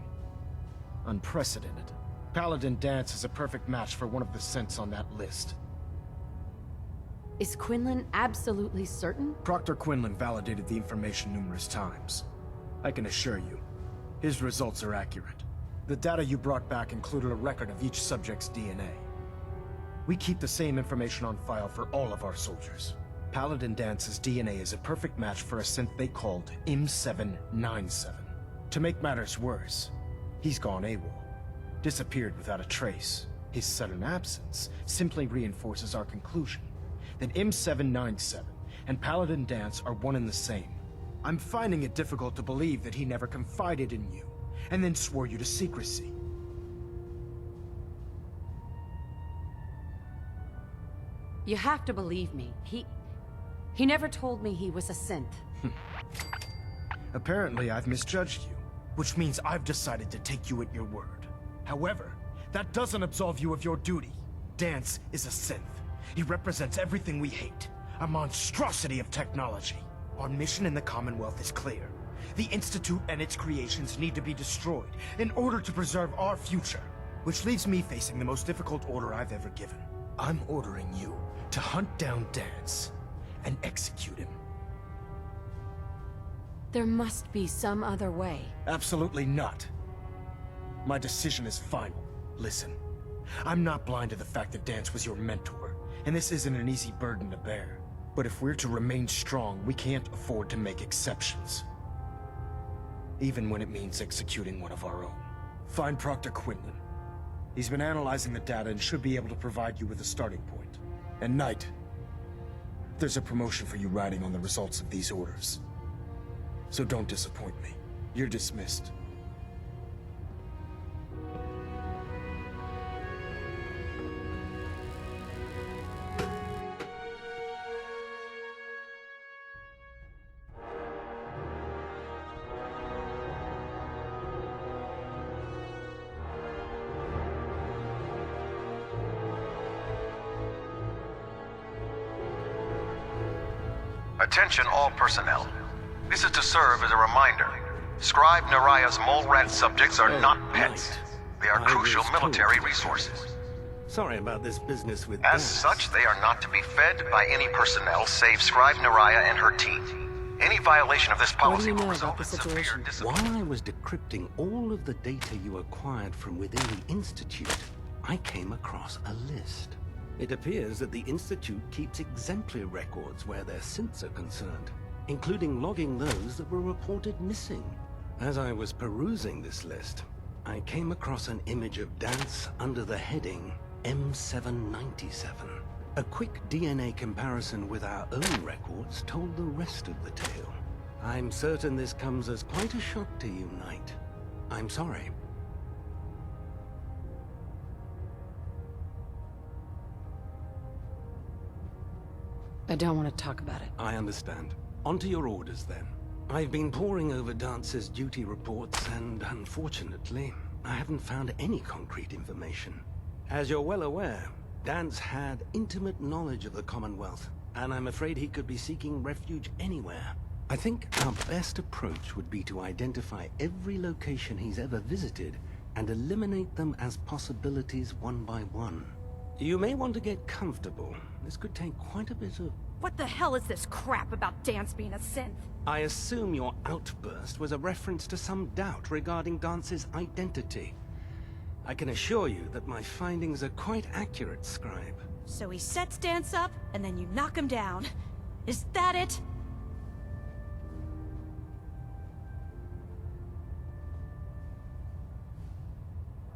unprecedented. Paladin Danse is a perfect match for one of the synths on that list. Is Quinlan absolutely certain? Proctor Quinlan validated the information numerous times. I can assure you, his results are accurate. The data you brought back included a record of each subject's DNA. We keep the same information on file for all of our soldiers. Paladin Dance's DNA is a perfect match for a synth they called M797. To make matters worse, he's gone AWOL. Disappeared without a trace. His sudden absence simply reinforces our conclusion that M797 and Paladin Danse are one and the same. I'm finding it difficult to believe that he never confided in you, and then swore you to secrecy. You have to believe me. He never told me he was a synth. Apparently, I've misjudged you, which means I've decided to take you at your word. However, that doesn't absolve you of your duty. Danse is a synth. He represents everything we hate, a monstrosity of technology. Our mission in the Commonwealth is clear. The Institute and its creations need to be destroyed in order to preserve our future, which leaves me facing the most difficult order I've ever given. I'm ordering you to hunt down Danse and execute him. There must be some other way. Absolutely not. My decision is final. Listen, I'm not blind to the fact that Dance was your mentor, and this isn't an easy burden to bear. But if we're to remain strong, we can't afford to make exceptions. Even when it means executing one of our own. Find Proctor Quinlan. He's been analyzing the data and should be able to provide you with a starting point. And Knight, there's a promotion for you riding on the results of these orders. So don't disappoint me. You're dismissed. Attention all personnel. This is to serve as a reminder. Scribe Naraya's mole rat subjects are not pets. They are crucial military resources. Sorry about this business with As such, they are not to be fed by any personnel save Scribe Naraya and her team. Any violation of this policy will result in severe discipline. While I was decrypting all of the data you acquired from within the Institute, I came across a list. It appears that the Institute keeps exemplary records where their synths are concerned, including logging those that were reported missing. As I was perusing this list, I came across an image of Dance under the heading M797. A quick DNA comparison with our own records told the rest of the tale. I'm certain this comes as quite a shock to you, Knight. I'm sorry. I don't want to talk about it. I understand. On to your orders, then. I've been poring over Dance's duty reports, and unfortunately, I haven't found any concrete information. As you're well aware, Dance had intimate knowledge of the Commonwealth, and I'm afraid he could be seeking refuge anywhere. I think our best approach would be to identify every location he's ever visited and eliminate them as possibilities one by one. You may want to get comfortable. This could take quite a bit of... What the hell is this crap about Dance being a synth? I assume your outburst was a reference to some doubt regarding Dance's identity. I can assure you that my findings are quite accurate, Scribe. So he sets Dance up, and then you knock him down. Is that it?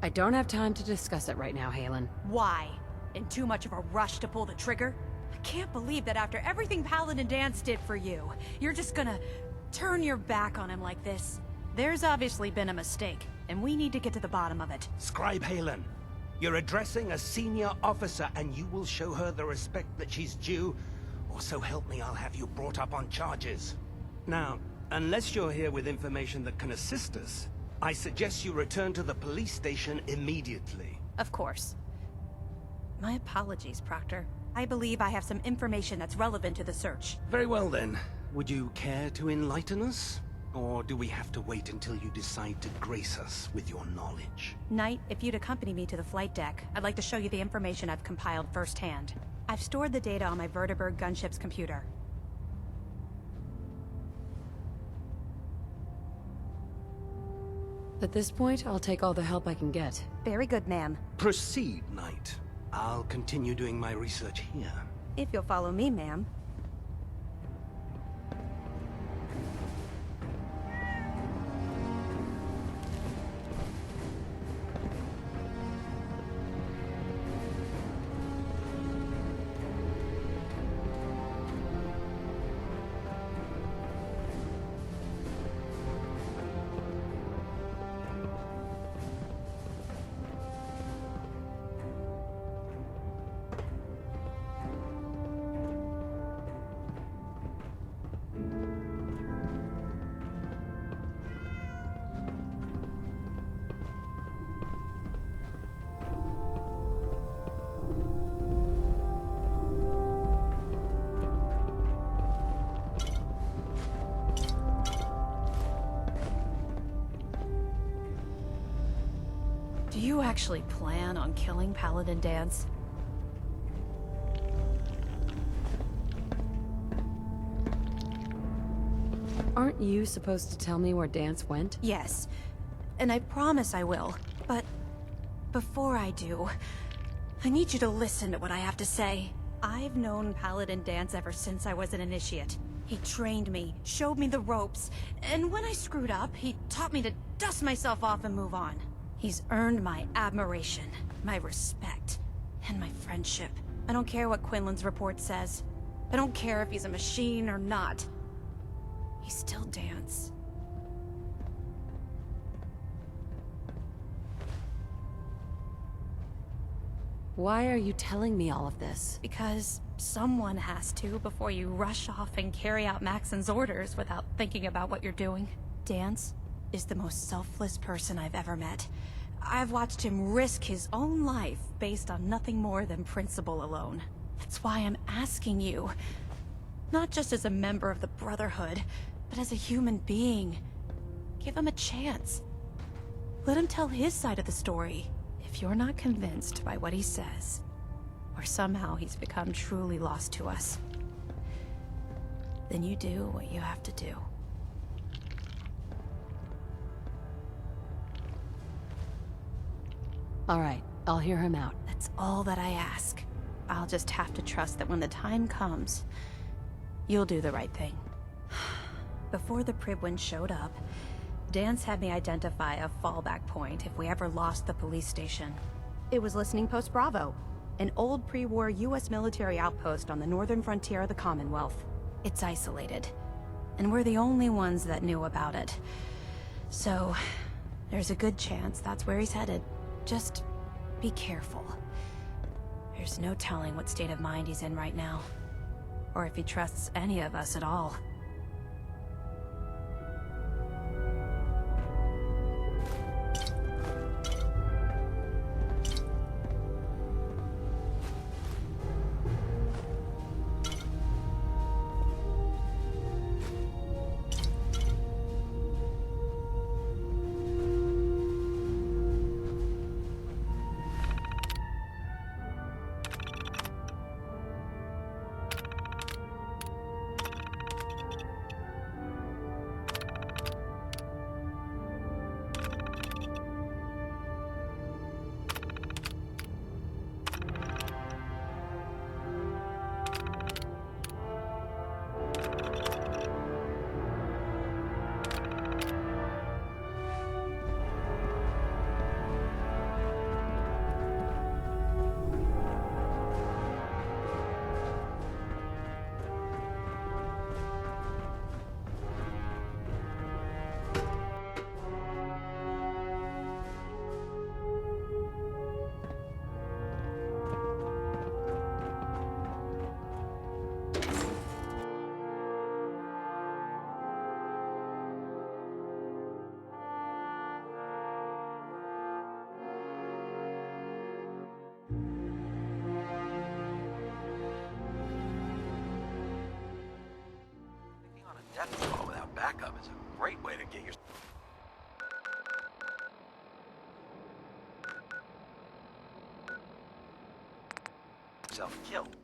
I don't have time to discuss it right now, Halen. Why? In too much of a rush to pull the trigger? I can't believe that after everything Paladin Dance did for you, you're just gonna turn your back on him like this. There's obviously been a mistake, and we need to get to the bottom of it. Scribe Halen, you're addressing a senior officer, and you will show her the respect that she's due, or so help me, I'll have you brought up on charges. Now, unless you're here with information that can assist us, I suggest you return to the police station immediately. Of course. My apologies, Proctor. I believe I have some information that's relevant to the search. Very well then. Would you care to enlighten us? Or do we have to wait until you decide to grace us with your knowledge? Knight, if you'd accompany me to the flight deck, I'd like to show you the information I've compiled firsthand. I've stored the data on my Vertibird gunship's computer. At this point, I'll take all the help I can get. Very good, ma'am. Proceed, Knight. I'll continue doing my research here. If you'll follow me, ma'am. Do you actually plan on killing Paladin Dance? Aren't you supposed to tell me where Dance went? Yes, and I promise I will, but Before I do, I need you to listen to what I have to say. I've known Paladin Dance ever since I was an initiate. He trained me, showed me the ropes, and when I screwed up, he taught me to dust myself off and move on. He's earned my admiration, my respect, and my friendship. I don't care what Quinlan's report says. I don't care if he's a machine or not. He's still Dance. Why are you telling me all of this? Because someone has to before you rush off and carry out Maxon's orders without thinking about what you're doing. Dance is the most selfless person I've ever met. I've watched him risk his own life based on nothing more than principle alone. That's why I'm asking you, not just as a member of the Brotherhood, but as a human being. Give him a chance. Let him tell his side of the story. If you're not convinced by what he says, or somehow he's become truly lost to us, then you do what you have to do. All right, I'll hear him out. That's all that I ask. I'll just have to trust that when the time comes, you'll do the right thing. Before the Pribwin showed up, Dance had me identify a fallback point if we ever lost the police station. It was Listening Post Bravo, an old pre-war US military outpost on the northern frontier of the Commonwealth. It's isolated, and we're the only ones that knew about it. So, there's a good chance that's where he's headed. Just be careful. There's no telling what state of mind he's in right now, or if he trusts any of us at all. Death roll without backup is a great way to get yourself killed.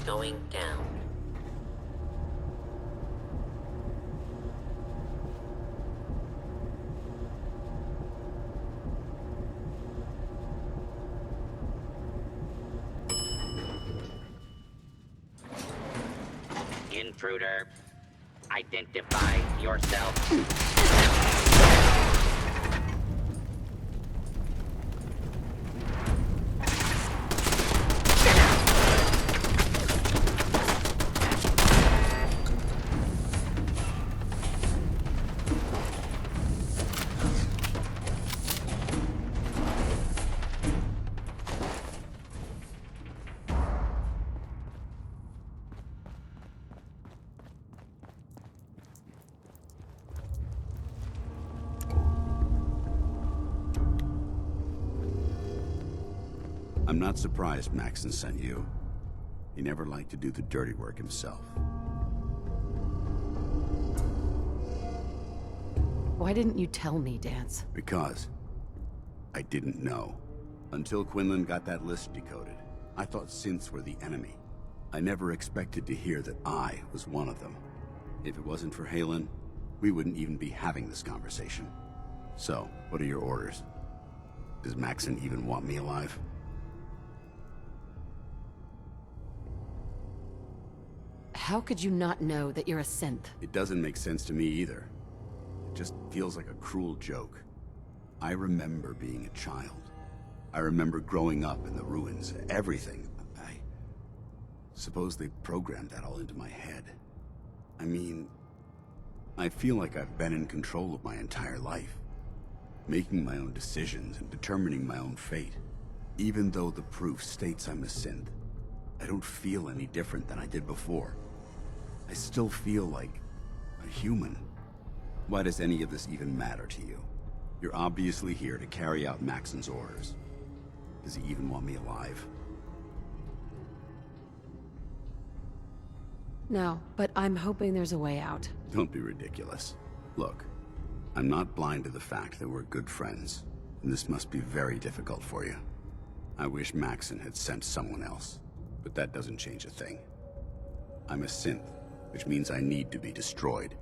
Going down. Intruder, identify yourself. I'm not surprised Maxon sent you. He never liked to do the dirty work himself. Why didn't you tell me, Dance? Because I didn't know. Until Quinlan got that list decoded, I thought synths were the enemy. I never expected to hear that I was one of them. If it wasn't for Halen, we wouldn't even be having this conversation. So, what are your orders? Does Maxon even want me alive? How could you not know that you're a synth? It doesn't make sense to me either. It just feels like a cruel joke. I remember being a child. I remember growing up in the ruins, everything. I suppose they programmed that all into my head. I mean, I feel like I've been in control of my entire life, making my own decisions and determining my own fate. Even though the proof states I'm a synth, I don't feel any different than I did before. I still feel like a human. Why does any of this even matter to you? You're obviously here to carry out Maxon's orders. Does he even want me alive? No, but I'm hoping there's a way out. Don't be ridiculous. Look, I'm not blind to the fact that we're good friends, and this must be very difficult for you. I wish Maxon had sent someone else, but that doesn't change a thing. I'm a synth, which means I need to be destroyed.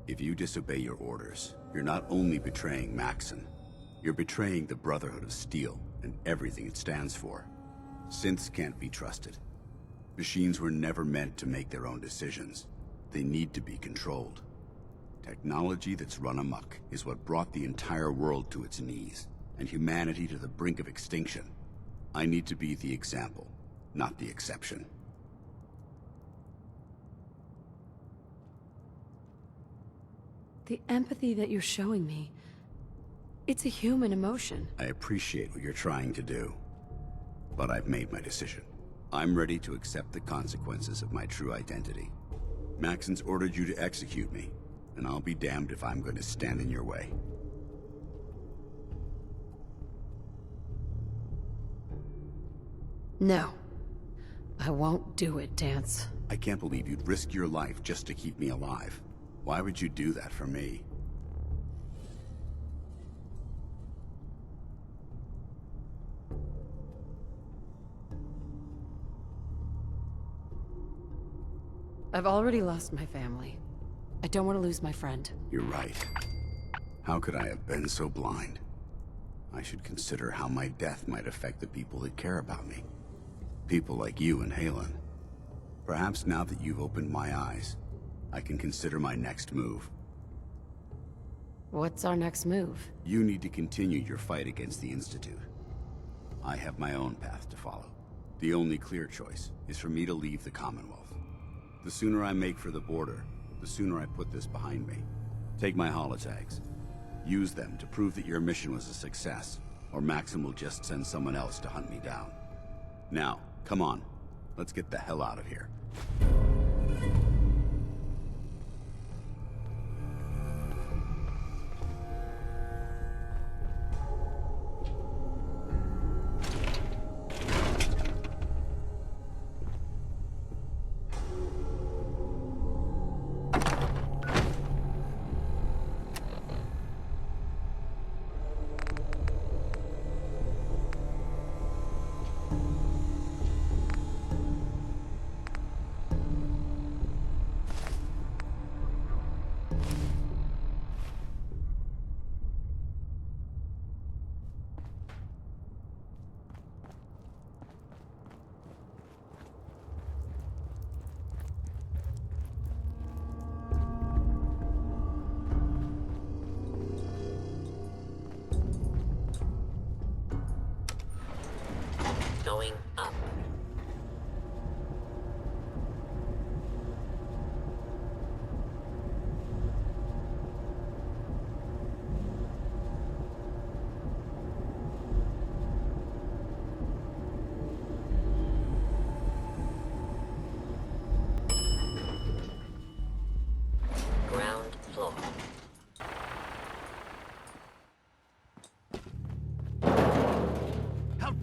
If you disobey your orders, you're not only betraying Maxon, you're betraying the Brotherhood of Steel and everything it stands for. Synths can't be trusted. Machines were never meant to make their own decisions. They need to be controlled. Technology that's run amok is what brought the entire world to its knees, and humanity to the brink of extinction. I need to be the example, not the exception. The empathy that you're showing me, it's a human emotion. I appreciate what you're trying to do, but I've made my decision. I'm ready to accept the consequences of my true identity. Maxon's ordered you to execute me, and I'll be damned if I'm going to stand in your way. No. I won't do it, Dance. I can't believe you'd risk your life just to keep me alive. Why would you do that for me? I've already lost my family. I don't want to lose my friend. You're right. How could I have been so blind? I should consider how my death might affect the people that care about me. People like you and Halen. Perhaps now that you've opened my eyes, I can consider my next move. What's our next move? You need to continue your fight against the Institute. I have my own path to follow. The only clear choice is for me to leave the Commonwealth. The sooner I make for the border, the sooner I put this behind me. Take my holotags. Use them to prove that your mission was a success, or Maxon will just send someone else to hunt me down. Now, come on. Let's get the hell out of here.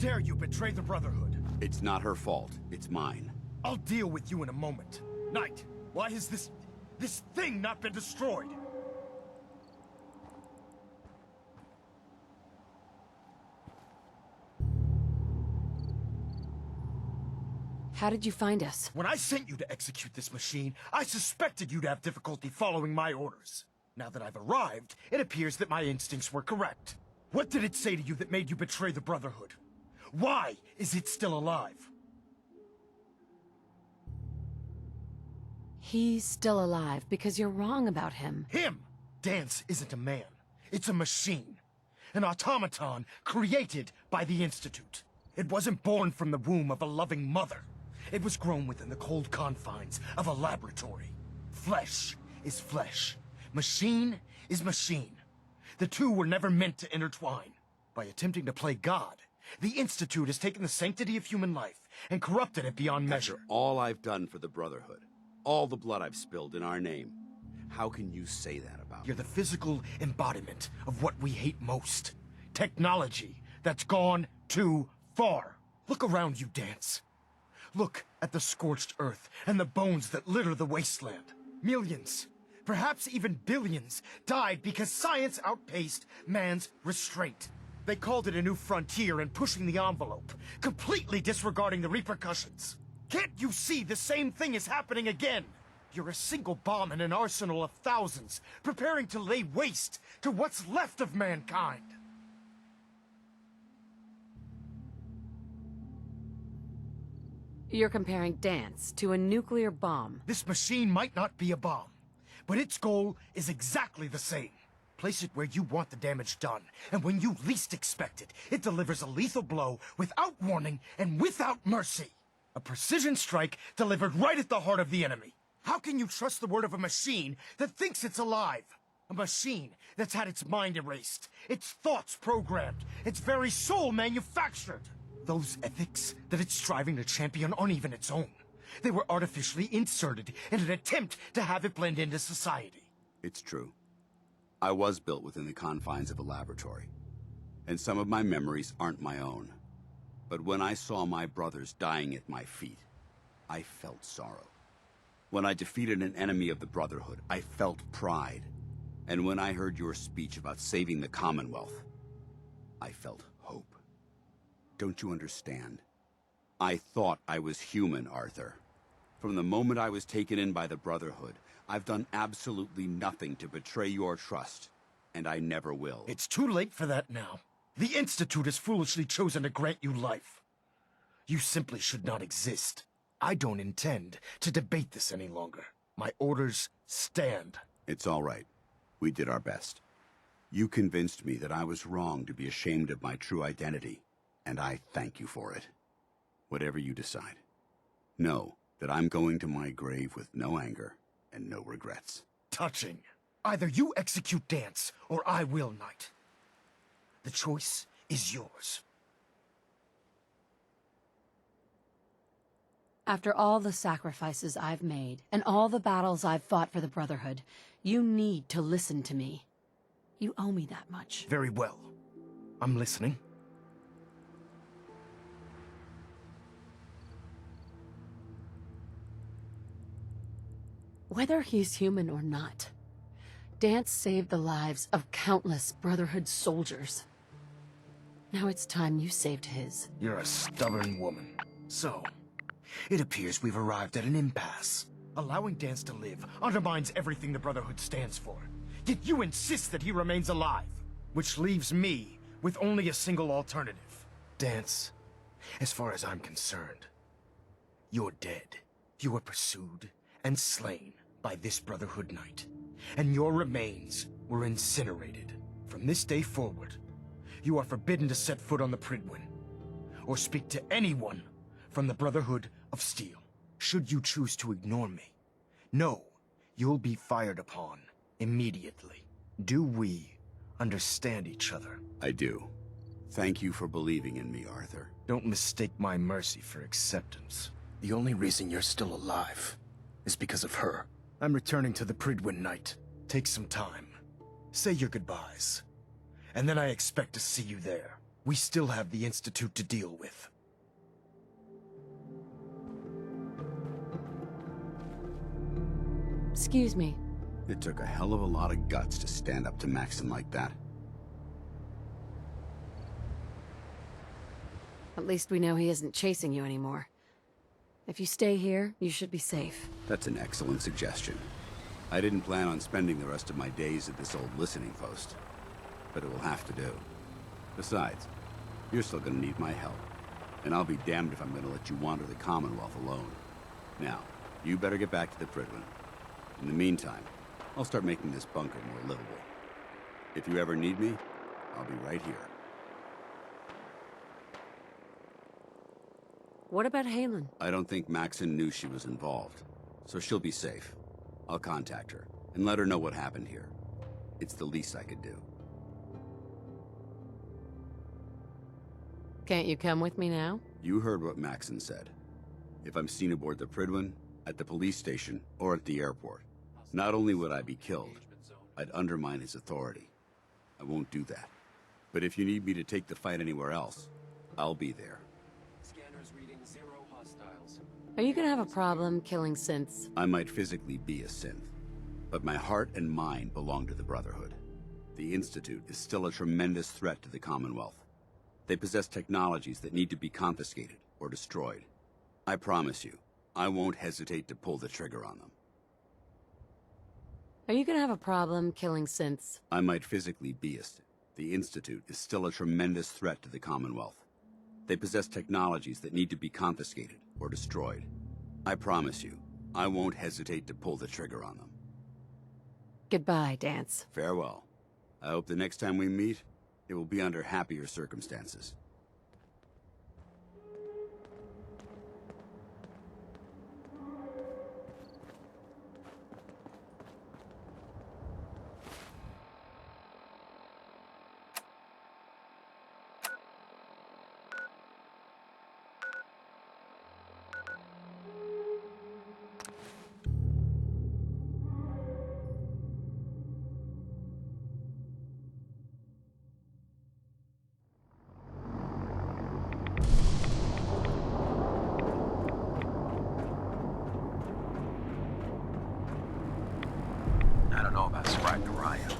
dare you betray the Brotherhood? It's not her fault. It's mine. I'll deal with you in a moment. Knight, why has this thing not been destroyed? How did you find us? When I sent you to execute this machine, I suspected you'd have difficulty following my orders. Now that I've arrived, it appears that my instincts were correct. What did it say to you that made you betray the Brotherhood? Why is it still alive? He's still alive because you're wrong about him. Him! Dance isn't a man. It's a machine. An automaton created by the Institute. It wasn't born from the womb of a loving mother. It was grown within the cold confines of a laboratory. Flesh is flesh. Machine is machine. The two were never meant to intertwine. By attempting to play God, the Institute has taken the sanctity of human life and corrupted it beyond measure. After all I've done for the Brotherhood, all the blood I've spilled in our name, how can you say that about You're the physical embodiment of what we hate most. Technology that's gone too far. Look around you, Dance. Look at the scorched earth and the bones that litter the wasteland. Millions, perhaps even billions, died because science outpaced man's restraint. They called it a new frontier and pushing the envelope, completely disregarding the repercussions. Can't you see the same thing is happening again? You're a single bomb in an arsenal of thousands, preparing to lay waste to what's left of mankind. You're comparing Dance to a nuclear bomb. This machine might not be a bomb, but its goal is exactly the same. Place it where you want the damage done, and when you least expect it, it delivers a lethal blow without warning and without mercy. A precision strike delivered right at the heart of the enemy. How can you trust the word of a machine that thinks it's alive? A machine that's had its mind erased, its thoughts programmed, its very soul manufactured. Those ethics that it's striving to champion aren't even its own. They were artificially inserted in an attempt to have it blend into society. It's true. I was built within the confines of a laboratory, and some of my memories aren't my own. But when I saw my brothers dying at my feet, I felt sorrow. When I defeated an enemy of the Brotherhood, I felt pride. And when I heard your speech about saving the Commonwealth, I felt hope. Don't you understand? I thought I was human, Arthur. From the moment I was taken in by the Brotherhood, I've done absolutely nothing to betray your trust, and I never will. It's too late for that now. The Institute has foolishly chosen to grant you life. You simply should not exist. I don't intend to debate this any longer. My orders stand. It's all right. We did our best. You convinced me that I was wrong to be ashamed of my true identity, and I thank you for it. Whatever you decide, know that I'm going to my grave with no anger and no regrets. Touching. Either you execute Dance, or I will, Knight. The choice is yours. After all the sacrifices I've made, and all the battles I've fought for the Brotherhood, you need to listen to me. You owe me that much. Very well. I'm listening. Whether he's human or not, Dance saved the lives of countless Brotherhood soldiers. Now it's time you saved his. You're a stubborn woman. So, it appears we've arrived at an impasse. Allowing Dance to live undermines everything the Brotherhood stands for. Yet you insist that he remains alive, which leaves me with only a single alternative. Dance, as far as I'm concerned, you're dead. You were pursued and slain by this Brotherhood Knight, and your remains were incinerated. From this day forward, you are forbidden to set foot on the Pridwin, or speak to anyone from the Brotherhood of Steel. Should you choose to ignore me, know you'll be fired upon immediately. Do we understand each other? I do. Thank you for believing in me, Arthur. Don't mistake my mercy for acceptance. The only reason you're still alive is because of her. I'm returning to the Pridwin Knight. Take some time. Say your goodbyes. And then I expect to see you there. we still have the Institute to deal with. Excuse me. It took a hell of a lot of guts to stand up to Maxon like that. At least we know he isn't chasing you anymore. If you stay here, you should be safe. That's an excellent suggestion. I didn't plan on spending the rest of my days at this old listening post, but it will have to do. Besides, you're still gonna need my help, and I'll be damned if I'm gonna let you wander the Commonwealth alone. Now, you better get back to the Prydwen. In the meantime, I'll start making this bunker more livable. If you ever need me, I'll be right here. What about Halen? I don't think Maxon knew she was involved, so she'll be safe. I'll contact her and let her know what happened here. It's the least I could do. Can't you come with me now? You heard what Maxon said. If I'm seen aboard the Prydwen, at the police station, or at the airport, not only would I be killed, I'd undermine his authority. I won't do that. But if you need me to take the fight anywhere else, I'll be there. Are you gonna have a problem killing synths? I might physically be a synth, but my heart and mind belong to the Brotherhood. The Institute is still a tremendous threat to the Commonwealth. They possess technologies that need to be confiscated or destroyed. I promise you, I won't hesitate to pull the trigger on them. Are you gonna have a problem killing synths? I might physically be a synth. The Institute is still a tremendous threat to the Commonwealth. They possess technologies that need to be confiscated or destroyed. I promise you, I won't hesitate to pull the trigger on them. Goodbye, Dance. Farewell. I hope the next time we meet, it will be under happier circumstances. I don't know about Scribe Nariah,